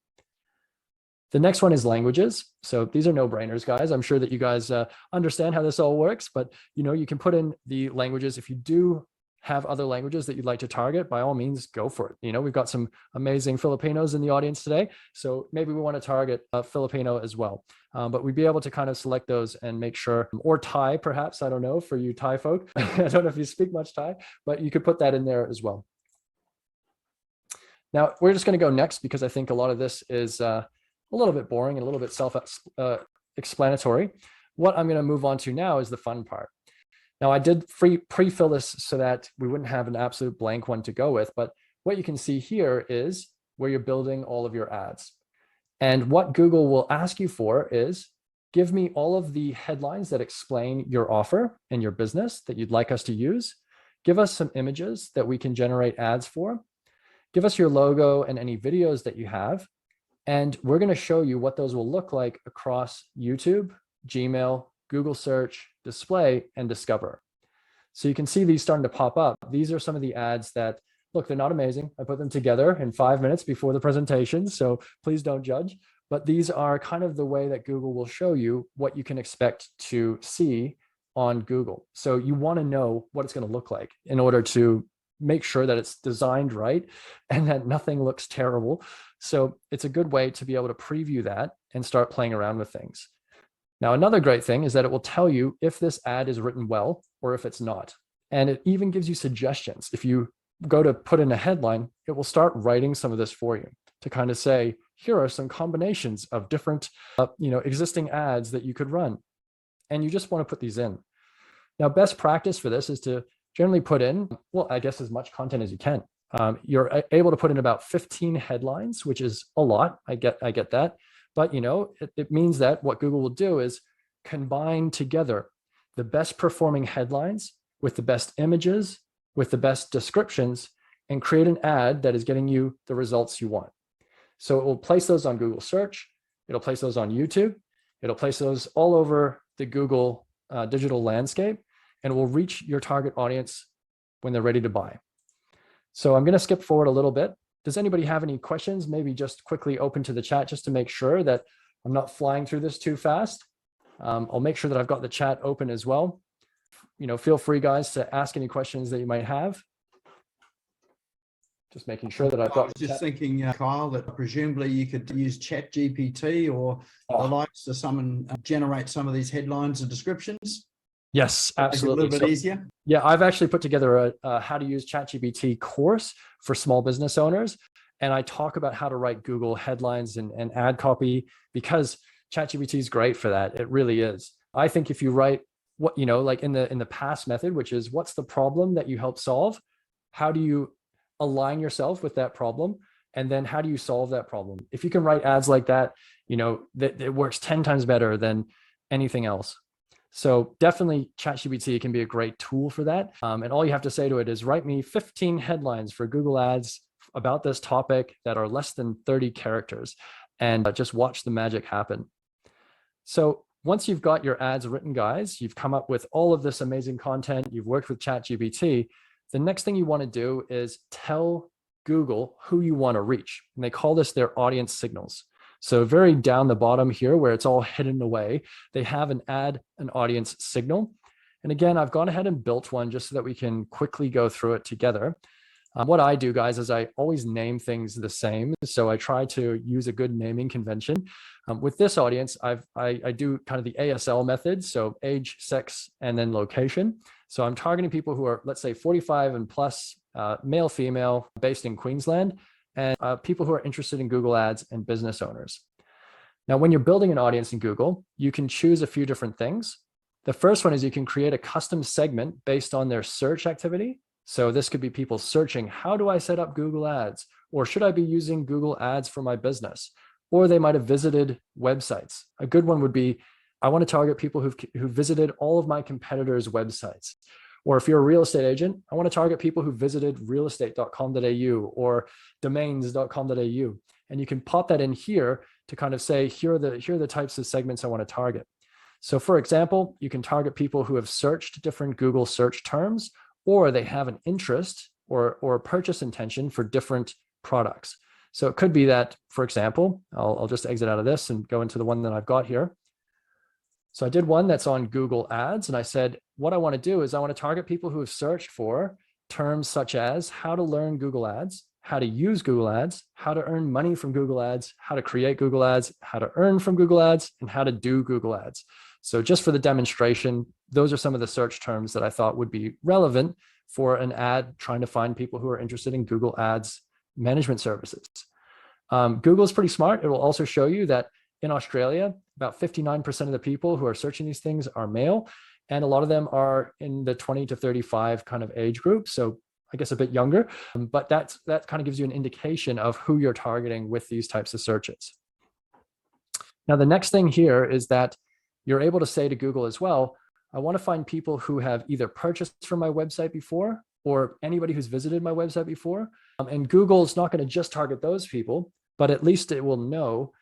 The next one is languages. So these are no-brainers, guys. I'm sure that you guys understand how this all works, but you can put in the languages. If you do have other languages that you'd like to target, by all means, go for it. We've got some amazing Filipinos in the audience today. So maybe we want to target Filipino as well. But we'd be able to kind of select those and make sure, or Thai, perhaps, I don't know, for you Thai folk. I don't know if you speak much Thai, but you could put that in there as well. Now, we're just going to go next because I think a lot of this is a little bit boring and a little bit self-explanatory. What I'm going to move on to now is the fun part. Now, I did pre-fill this so that we wouldn't have an absolute blank one to go with, but what you can see here is where you're building all of your ads. And what Google will ask you for is, give me all of the headlines that explain your offer and your business that you'd like us to use. Give us some images that we can generate ads for. Give us your logo and any videos that you have. And we're going to show you what those will look like across YouTube, Gmail, Google Search, Display, and Discover. So you can see these starting to pop up. These are some of the ads that, look, they're not amazing. I put them together in 5 minutes before the presentation, so please don't judge. But these are kind of the way that Google will show you what you can expect to see on Google. So you want to know what it's going to look like in order to make sure that it's designed right and that nothing looks terrible. So it's a good way to be able to preview that and start playing around with things. Now, another great thing is that it will tell you if this ad is written well or if it's not. And it even gives you suggestions. If you go to put in a headline, it will start writing some of this for you to kind of say, here are some combinations of different existing ads that you could run. And you just want to put these in. Now, best practice for this is to generally put in, well, I guess as much content as you can. You're able to put in about 15 headlines, which is a lot. I get that. But it means that what Google will do is combine together the best performing headlines with the best images, with the best descriptions, and create an ad that is getting you the results you want. So it will place those on Google Search. It'll place those on YouTube. It'll place those all over the Google digital landscape, and it will reach your target audience when they're ready to buy. So I'm going to skip forward a little bit. Does anybody have any questions? Maybe just quickly open to the chat just to make sure that I'm not flying through this too fast. I'll make sure that I've got the chat open as well. Feel free, guys, to ask any questions that you might have. Just making sure that I've got. I was just thinking, Kyle, that presumably you could use ChatGPT or the likes to generate some of these headlines and descriptions. Yes, absolutely. A little bit easier. Yeah, I've actually put together a how to use ChatGPT course for small business owners. And I talk about how to write Google headlines and ad copy because ChatGPT is great for that. It really is. I think if you write what, like in the past method, which is what's the problem that you help solve? How do you align yourself with that problem? And then how do you solve that problem? If you can write ads like that, that it works 10 times better than anything else. So definitely ChatGPT can be a great tool for that. And all you have to say to it is write me 15 headlines for Google Ads about this topic that are less than 30 characters and just watch the magic happen. So once you've got your ads written, guys, you've come up with all of this amazing content, you've worked with ChatGPT, the next thing you want to do is tell Google who you want to reach. And they call this their audience signals. So very down the bottom here where it's all hidden away, they have an add an audience signal. And again, I've gone ahead and built one just so that we can quickly go through it together. What I do, guys, is I always name things the same. So I try to use a good naming convention. With this audience, I do kind of the ASL method. So age, sex, and then location. So I'm targeting people who are, let's say, 45 and plus, male, female, based in Queensland, and people who are interested in Google Ads and business owners. Now, when you're building an audience in Google, you can choose a few different things. The first one is you can create a custom segment based on their search activity. So this could be people searching, how do I set up Google Ads? Or should I be using Google Ads for my business? Or they might have visited websites. A good one would be, I want to target people who visited all of my competitors' websites. Or if you're a real estate agent, I want to target people who visited realestate.com.au or domains.com.au. And you can pop that in here to kind of say, here are the types of segments I want to target. So for example, you can target people who have searched different Google search terms, or they have an interest or a purchase intention for different products. So it could be that, for example, I'll just exit out of this and go into the one that I've got here. So I did one that's on Google Ads, and I said, what I want to do is I want to target people who have searched for terms such as how to learn Google Ads, how to use Google Ads, how to earn money from Google Ads, how to create Google Ads, how to earn from Google Ads, and how to do Google Ads. So just for the demonstration, those are some of the search terms that I thought would be relevant for an ad trying to find people who are interested in Google Ads management services. Google is pretty smart. It will also show you that in Australia, about 59% of the people who are searching these things are male, and a lot of them are in the 20 to 35 kind of age group. So I guess a bit younger, but that kind of gives you an indication of who you're targeting with these types of searches. Now, the next thing here is that you're able to say to Google as well, I want to find people who have either purchased from my website before or anybody who's visited my website before. And Google's not going to just target those people, but at least it will know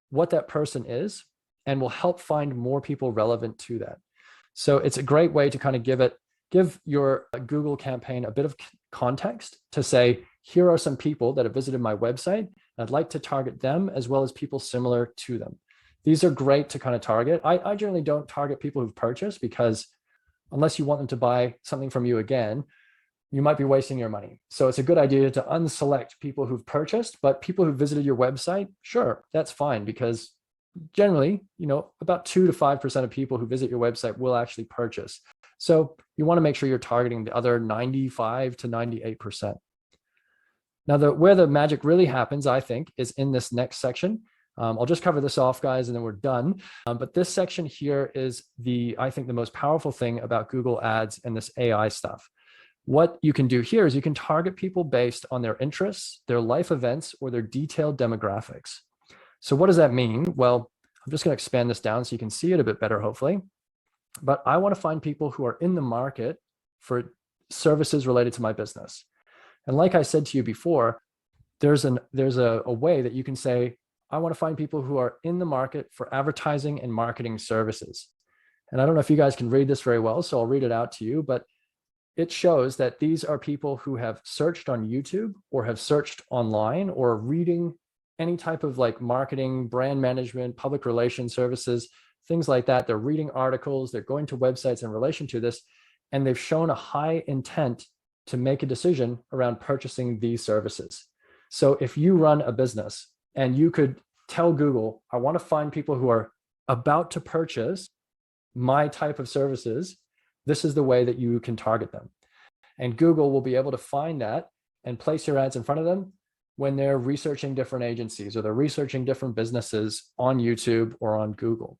what that person is and will help find more people relevant to that. So it's a great way to kind of give your Google campaign a bit of context to say, here are some people that have visited my website. I'd like to target them as well as people similar to them. These are great to kind of target. I generally don't target people who've purchased because unless you want them to buy something from you again, you might be wasting your money. So it's a good idea to unselect people who've purchased, but people who visited your website, sure, that's fine because generally, about 2 to 5% of people who visit your website will actually purchase. So you want to make sure you're targeting the other 95 to 98%. Now, where the magic really happens, I think, is in this next section. I'll just cover this off, guys, and then we're done. But this section here is I think the most powerful thing about Google Ads and this AI stuff. What you can do here is you can target people based on their interests, their life events, or their detailed demographics. So what does that mean? Well, I'm just going to expand this down so you can see it a bit better, hopefully. But I want to find people who are in the market for services related to my business. And like I said to you before, there's a way that you can say, I want to find people who are in the market for advertising and marketing services. And I don't know if you guys can read this very well, so I'll read it out to you, but it shows that these are people who have searched on YouTube or have searched online or reading any type of like marketing, brand management, public relations services, things like that. They're reading articles, they're going to websites in relation to this, and they've shown a high intent to make a decision around purchasing these services. So if you run a business and you could tell Google, I want to find people who are about to purchase my type of services, this is the way that you can target them. And Google will be able to find that and place your ads in front of them when they're researching different agencies or they're researching different businesses on YouTube or on Google.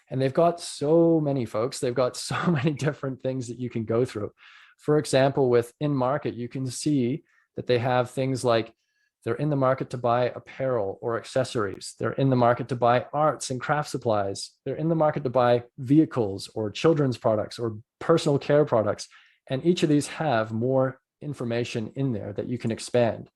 And they've got so many folks, they've got so many different things that you can go through. For example, with in market, you can see that they have things like they're in the market to buy apparel or accessories. They're in the market to buy arts and craft supplies. They're in the market to buy vehicles or children's products or personal care products. And each of these have more information in there that you can expand.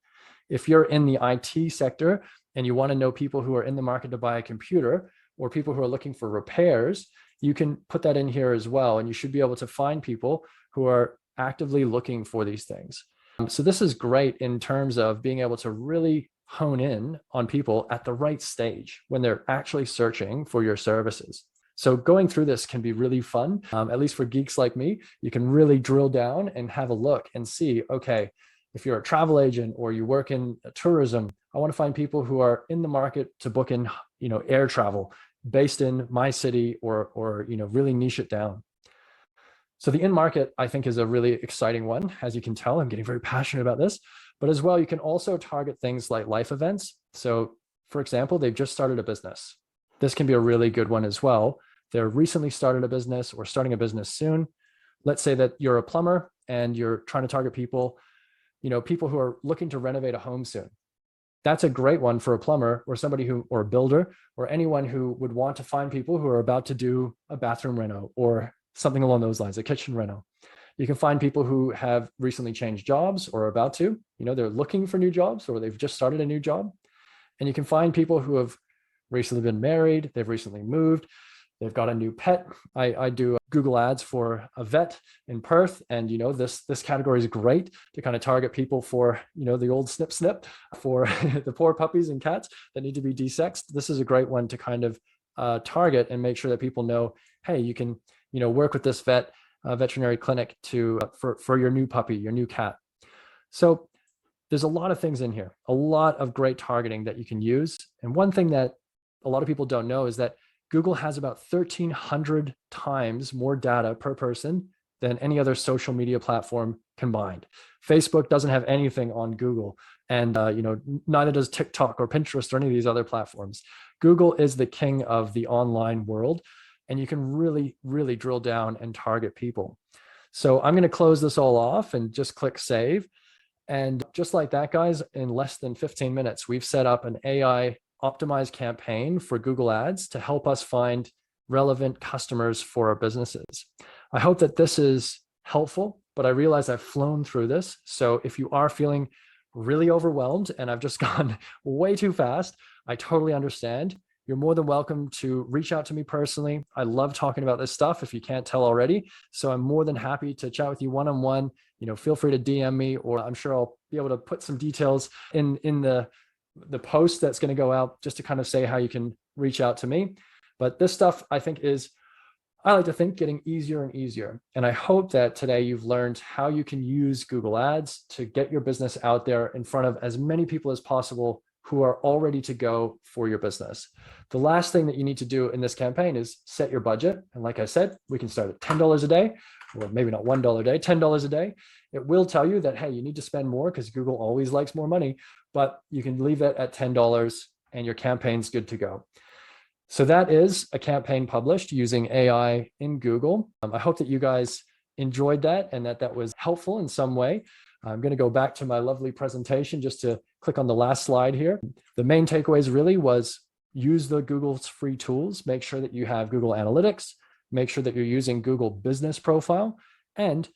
If you're in the IT sector and you want to know people who are in the market to buy a computer or people who are looking for repairs, you can put that in here as well. And you should be able to find people who are actively looking for these things. So this is great in terms of being able to really hone in on people at the right stage when they're actually searching for your services. So going through this can be really fun, at least for geeks like me. You can really drill down and have a look and see, okay, if you're a travel agent or you work in tourism, I want to find people who are in the market to book in, air travel based in my city, or really niche it down. So the in-market, I think, is a really exciting one. As you can tell, I'm getting very passionate about this. But as well, you can also target things like life events. So for example, they've just started a business. This can be a really good one as well. They're recently started a business or starting a business soon. Let's say that you're a plumber and you're trying to target people, people who are looking to renovate a home soon. That's a great one for a plumber or somebody or a builder, or anyone who would want to find people who are about to do a bathroom reno or something along those lines, a kitchen reno. You can find people who have recently changed jobs or are about to, they're looking for new jobs or they've just started a new job. And you can find people who have recently been married, they've recently moved, they've got a new pet. I do Google ads for a vet in Perth, and this category is great to kind of target people for the old snip snip for the poor puppies and cats that need to be desexed. This is a great one to kind of target and make sure that people know, hey, you can work with this veterinary clinic for your new puppy, your new cat. So there's a lot of things in here, a lot of great targeting that you can use. And one thing that a lot of people don't know is that Google has about 1,300 times more data per person than any other social media platform combined. Facebook doesn't have anything on Google, and neither does TikTok or Pinterest or any of these other platforms. Google is the king of the online world, and you can really, really drill down and target people. So I'm going to close this all off and just click save. And just like that, guys, in less than 15 minutes, we've set up an AI optimized campaign for Google Ads to help us find relevant customers for our businesses. I hope that this is helpful, but I realize I've flown through this. So if you are feeling really overwhelmed and I've just gone way too fast, I totally understand. You're more than welcome to reach out to me personally. I love talking about this stuff, if you can't tell already. So I'm more than happy to chat with you one-on-one. Feel free to DM me, or I'm sure I'll be able to put some details in the post that's going to go out, just to kind of say how you can reach out to me. But this stuff, I like to think, getting easier and easier. And I hope that today you've learned how you can use Google Ads to get your business out there in front of as many people as possible who are all ready to go for your business. The last thing that you need to do in this campaign is set your budget. And like I said, we can start at $10 a day, or maybe not $1 a day, $10 a day. It will tell you that, hey, you need to spend more because Google always likes more money, but you can leave it at $10 and your campaign's good to go. So that is a campaign published using AI in Google. I hope that you guys enjoyed that and that was helpful in some way. I'm going to go back to my lovely presentation just to click on the last slide here. The main takeaways really was use the Google's free tools, make sure that you have Google Analytics, make sure that you're using Google Business Profile, and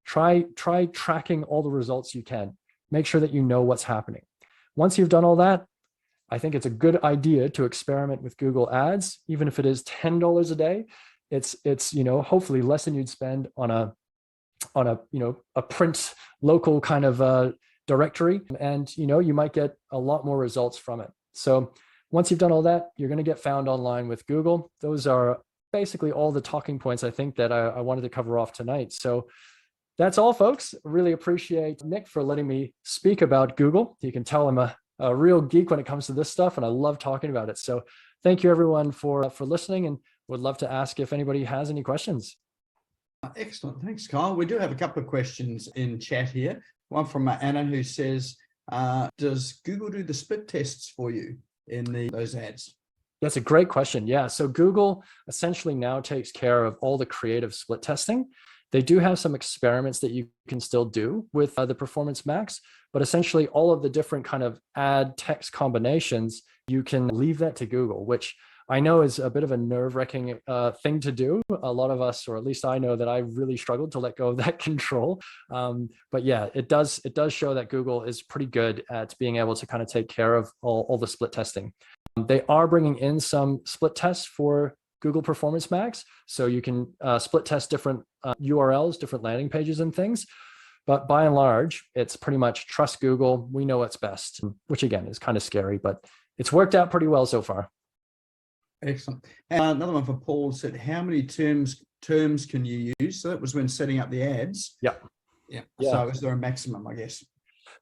try tracking all the results you can. Make sure that you know what's happening. Once you've done all that, I think it's a good idea to experiment with Google Ads, even if it is $10 a day. It's hopefully less than you'd spend on a print local kind of directory, and you might get a lot more results from it. So once you've done all that, you're going to get found online with Google. Those are basically all the talking points I think that I wanted to cover off tonight. So that's all, folks. Really appreciate Nick for letting me speak about Google. You can tell I'm a real geek when it comes to this stuff, and I love talking about it. So thank you everyone for listening, and would love to ask if anybody has any questions. Excellent. Thanks, Kyle. We do have a couple of questions in chat here. One from Anna, who says, does Google do the split tests for you in those ads? That's a great question. Yeah. So Google essentially now takes care of all the creative split testing. They do have some experiments that you can still do with the Performance Max, but essentially all of the different kind of ad text combinations, you can leave that to Google, which I know is a bit of a nerve-wracking thing to do. A lot of us, or at least I know that I really struggled to let go of that control. But yeah, it does show that Google is pretty good at being able to kind of take care of all the split testing. They are bringing in some split tests for Google Performance Max. So you can split test different URLs, different landing pages and things. But by and large, it's pretty much trust Google. We know what's best, which again is kind of scary, but it's worked out pretty well so far. Excellent. And another one for Paul said, how many terms can you use? So that was when setting up the ads. Yeah. Yeah. So is there a maximum, I guess?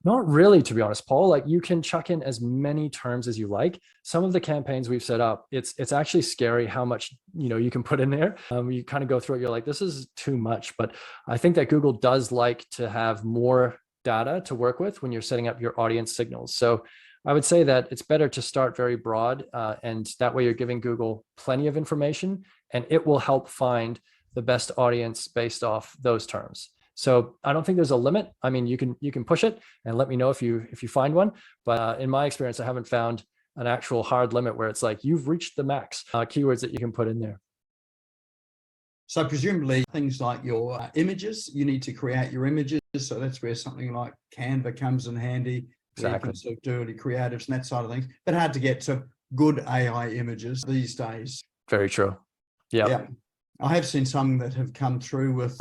Not really, to be honest, Paul. Like, you can chuck in as many terms as you like. Some of the campaigns we've set up, it's actually scary how much, you can put in there. You kind of go through it, you're like, this is too much. But I think that Google does like to have more data to work with when you're setting up your audience signals. So I would say that it's better to start very broad, and that way you're giving Google plenty of information, and it will help find the best audience based off those terms. So I don't think there's a limit. I mean, you can push it and let me know if you find one. But in my experience, I haven't found an actual hard limit where it's like you've reached the max keywords that you can put in there. So presumably things like your images, you need to create your images. So that's where something like Canva comes in handy. Exactly. You can sort of do any creatives and that side of things, but hard to get to good AI images these days. Very true. Yeah. I have seen some that have come through with,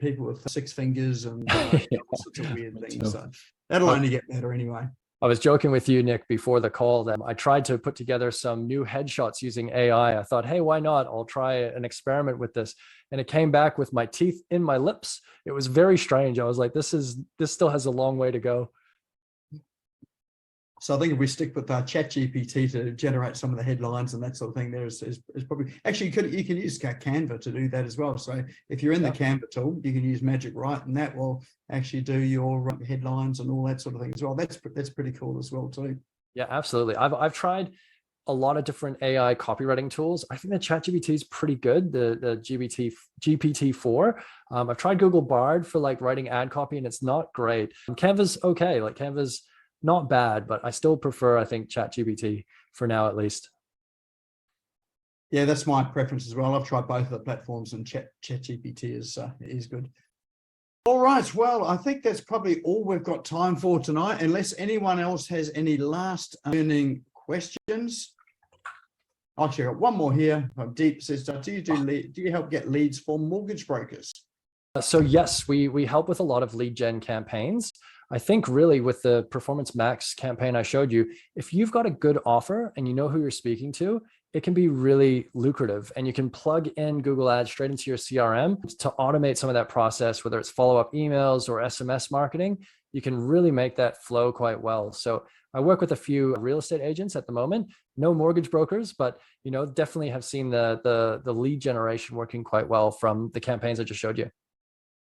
people with 6 fingers and all sorts of weird things. So that'll only get better anyway. I was joking with you, Nick, before the call that I tried to put together some new headshots using AI. I thought, hey, why not? I'll try an experiment with this. And it came back with my teeth in my lips. It was very strange. I was like, this still has a long way to go. So I think if we stick with ChatGPT to generate some of the headlines and that sort of thing, there's probably actually you can use Canva to do that as well. So if you're in the Canva tool, you can use Magic Write, and that will actually do your headlines and all that sort of thing as well. That's pretty cool as well too. Yeah, absolutely. I've tried a lot of different AI copywriting tools. I think that ChatGPT is pretty good. The GPT-4. I've tried Google Bard for like writing ad copy, and it's not great. Canva's okay. Like Canva's not bad, but I still prefer, I think, ChatGPT for now, at least. Yeah, that's my preference as well. I've tried both of the platforms, and ChatGPT is good. All right. Well, I think that's probably all we've got time for tonight, unless anyone else has any last burning questions. Actually, I've got one more here. Deep says, do you help get leads for mortgage brokers? So yes, we help with a lot of lead gen campaigns. I think really with the Performance Max campaign I showed you, if you've got a good offer and you know who you're speaking to, it can be really lucrative, and you can plug in Google Ads straight into your CRM to automate some of that process, whether it's follow-up emails or SMS marketing. You can really make that flow quite well. So I work with a few real estate agents at the moment, no mortgage brokers, but definitely have seen the lead generation working quite well from the campaigns I just showed you.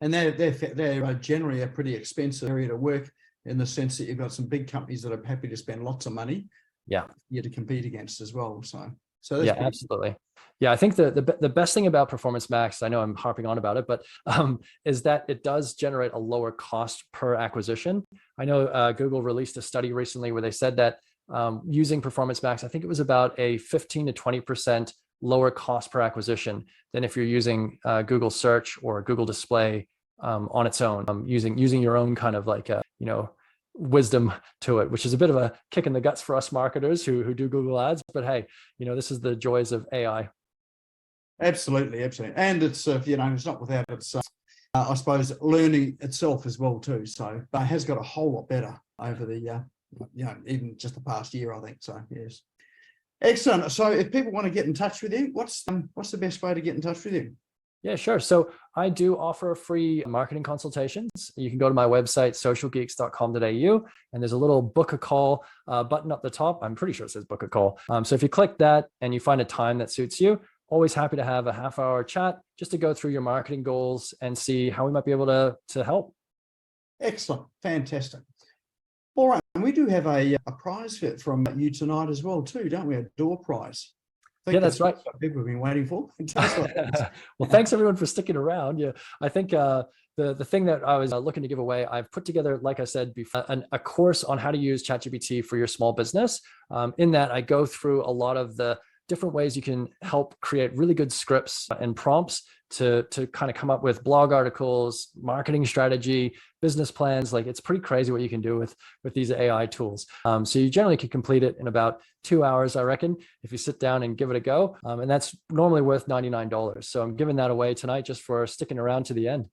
And they're generally a pretty expensive area to work, in the sense that you've got some big companies that are happy to spend lots of money. Yeah, you to compete against as well. So yeah, absolutely. Yeah, I think the best thing about Performance Max, I know I'm harping on about it, but is that it does generate a lower cost per acquisition. I know Google released a study recently where they said that using Performance Max, I think it was about a 15 to 20% lower cost per acquisition than if you're using Google Search or Google Display on its own, using your own kind of like wisdom to it, which is a bit of a kick in the guts for us marketers who do Google Ads. But hey, this is the joys of AI. Absolutely. And it's it's not without its I suppose learning itself as well too. So, but it has got a whole lot better over the even just the past year, I think. So yes. Excellent. So if people want to get in touch with you, what's the best way to get in touch with you? Yeah, sure. So I do offer free marketing consultations. You can go to my website, socialgeeks.com.au, and there's a little book a call button up the top. I'm pretty sure it says book a call. So if you click that and you find a time that suits you, always happy to have a half-hour chat just to go through your marketing goals and see how we might be able to help. Excellent. Fantastic. All right. And we do have a prize from you tonight as well too, don't we? A door prize. Yeah, that's right. What people have been waiting for. Well, thanks everyone for sticking around. Yeah, I think the thing that I was looking to give away, I've put together, like I said before, a course on how to use ChatGPT for your small business. In that, I go through a lot of the different ways you can help create really good scripts and prompts to kind of come up with blog articles, marketing strategy, business plans. Like, it's pretty crazy what you can do with these AI tools. So you generally can complete it in about 2 hours, I reckon, if you sit down and give it a go. And that's normally worth $99. So I'm giving that away tonight just for sticking around to the end.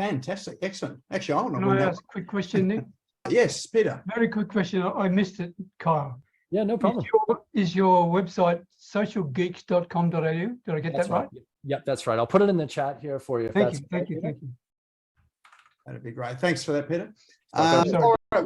Fantastic. Excellent. Actually, I want to Can win I that. ask a quick question, Nick? Yes, Peter. Very quick question. I missed it, Kyle. Yeah, no problem. Is your website socialgeeks.com.au? Did I get That's that right? Yep, that's right. I'll put it in the chat here for you. If Thank that's you. okay, Thank you. Peter. Thank you. That'd be great. Thanks for that, Peter. Sorry. All right.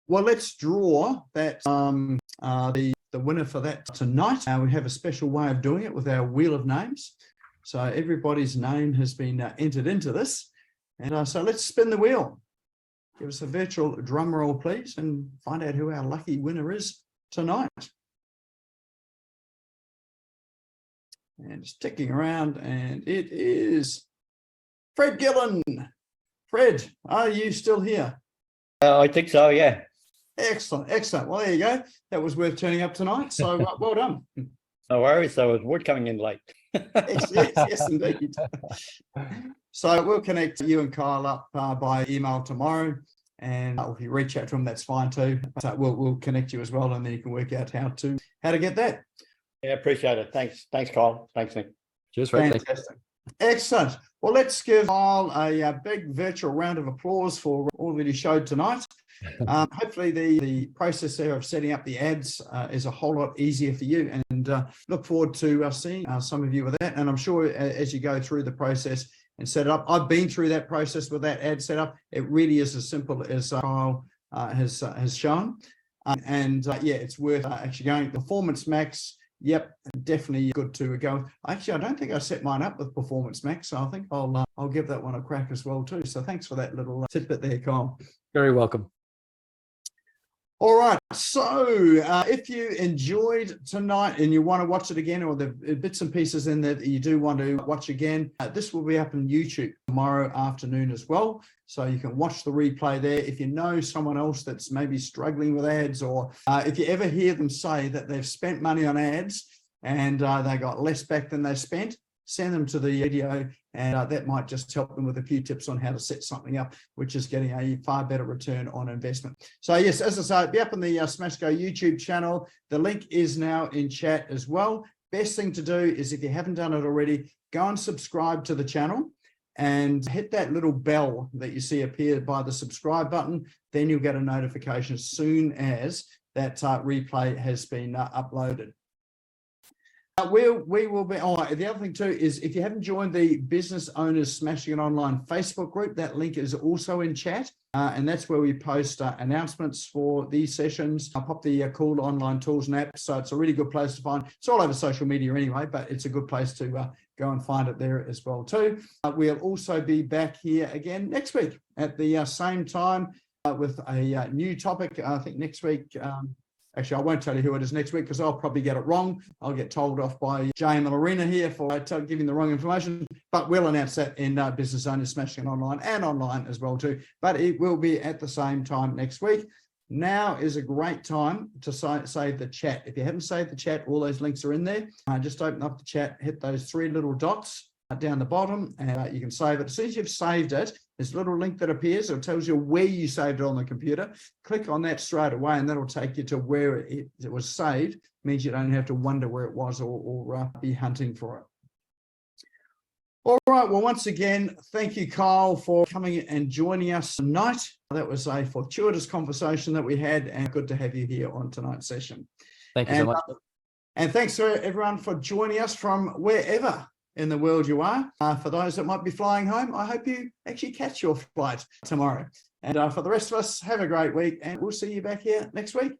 Well, let's draw that the winner for that tonight. We have a special way of doing it with our wheel of names. So everybody's name has been entered into this, and so let's spin the wheel. Give us a virtual drum roll, please, and find out who our lucky winner is tonight. And it's ticking around, and it is Fred Gillen. Fred, are you still here? I think so, yeah. Excellent, excellent. Well, there you go. That was worth turning up tonight. So well done. No worries. So it's worth coming in late. Yes, indeed. So we'll connect you and Kyle up by email tomorrow. And if you reach out to them, that's fine too. But we'll connect you as well, and then you can work out how to get that. Yeah, appreciate it. Thanks, Carl. Thanks, Nick. Cheers, Fred. Fantastic. Excellent. Well, let's give Kyle a big virtual round of applause for all that he showed tonight. Hopefully the process there of setting up the ads is a whole lot easier for you, and look forward to seeing some of you with that. And I'm sure as you go through the process and set it up, I've been through that process with that ad setup. It really is as simple as Kyle has shown. Yeah, it's worth actually going. Performance Max, yep, definitely good to go. Actually, I don't think I set mine up with Performance Max, so I think I'll give that one a crack as well too. So thanks for that little tidbit there, Kyle. Very welcome. All right, so if you enjoyed tonight and you want to watch it again, or the bits and pieces in there that you do want to watch again, this will be up on YouTube tomorrow afternoon as well. So you can watch the replay there. If you know someone else that's maybe struggling with ads, or if you ever hear them say that they've spent money on ads and they got less back than they spent, send them to the video, and that might just help them with a few tips on how to set something up, which is getting a far better return on investment. So yes, as I say, it'll be up on the SmashGo YouTube channel. The link is now in chat as well. Best thing to do is, if you haven't done it already, go and subscribe to the channel and hit that little bell that you see appear by the subscribe button. Then you'll get a notification as soon as that replay has been uploaded. We will be. Oh, the other thing too is, if you haven't joined the Business Owners Smashing It Online Facebook group, that link is also in chat, and that's where we post announcements for these sessions. I pop the cool online tools and apps, so it's a really good place to find. It's all over social media anyway, but it's a good place to go and find it there as well too. We'll also be back here again next week at the same time with a new topic. I think next week. Actually, I won't tell you who it is next week, because I'll probably get it wrong. I'll get told off by Jay and Lorena here for giving the wrong information, but we'll announce that in Business Owners Smashing It Online, and online as well too. But it will be at the same time next week. Now is a great time to save the chat. If you haven't saved the chat, all those links are in there. Just open up the chat, hit those three little dots down the bottom, and you can save it. As soon as you've saved it, there's a little link that appears. It tells you where you saved it on the computer. Click on that straight away, and that'll take you to where it was saved. It means you don't have to wonder where it was, or be hunting for it. All right. Well, once again, thank you, Kyle, for coming and joining us tonight. That was a fortuitous conversation that we had, and good to have you here on tonight's session. Thank you so much. And thanks to everyone for joining us from wherever in the world you are. For those that might be flying home, I hope you actually catch your flight tomorrow. And for the rest of us, have a great week, and we'll see you back here next week.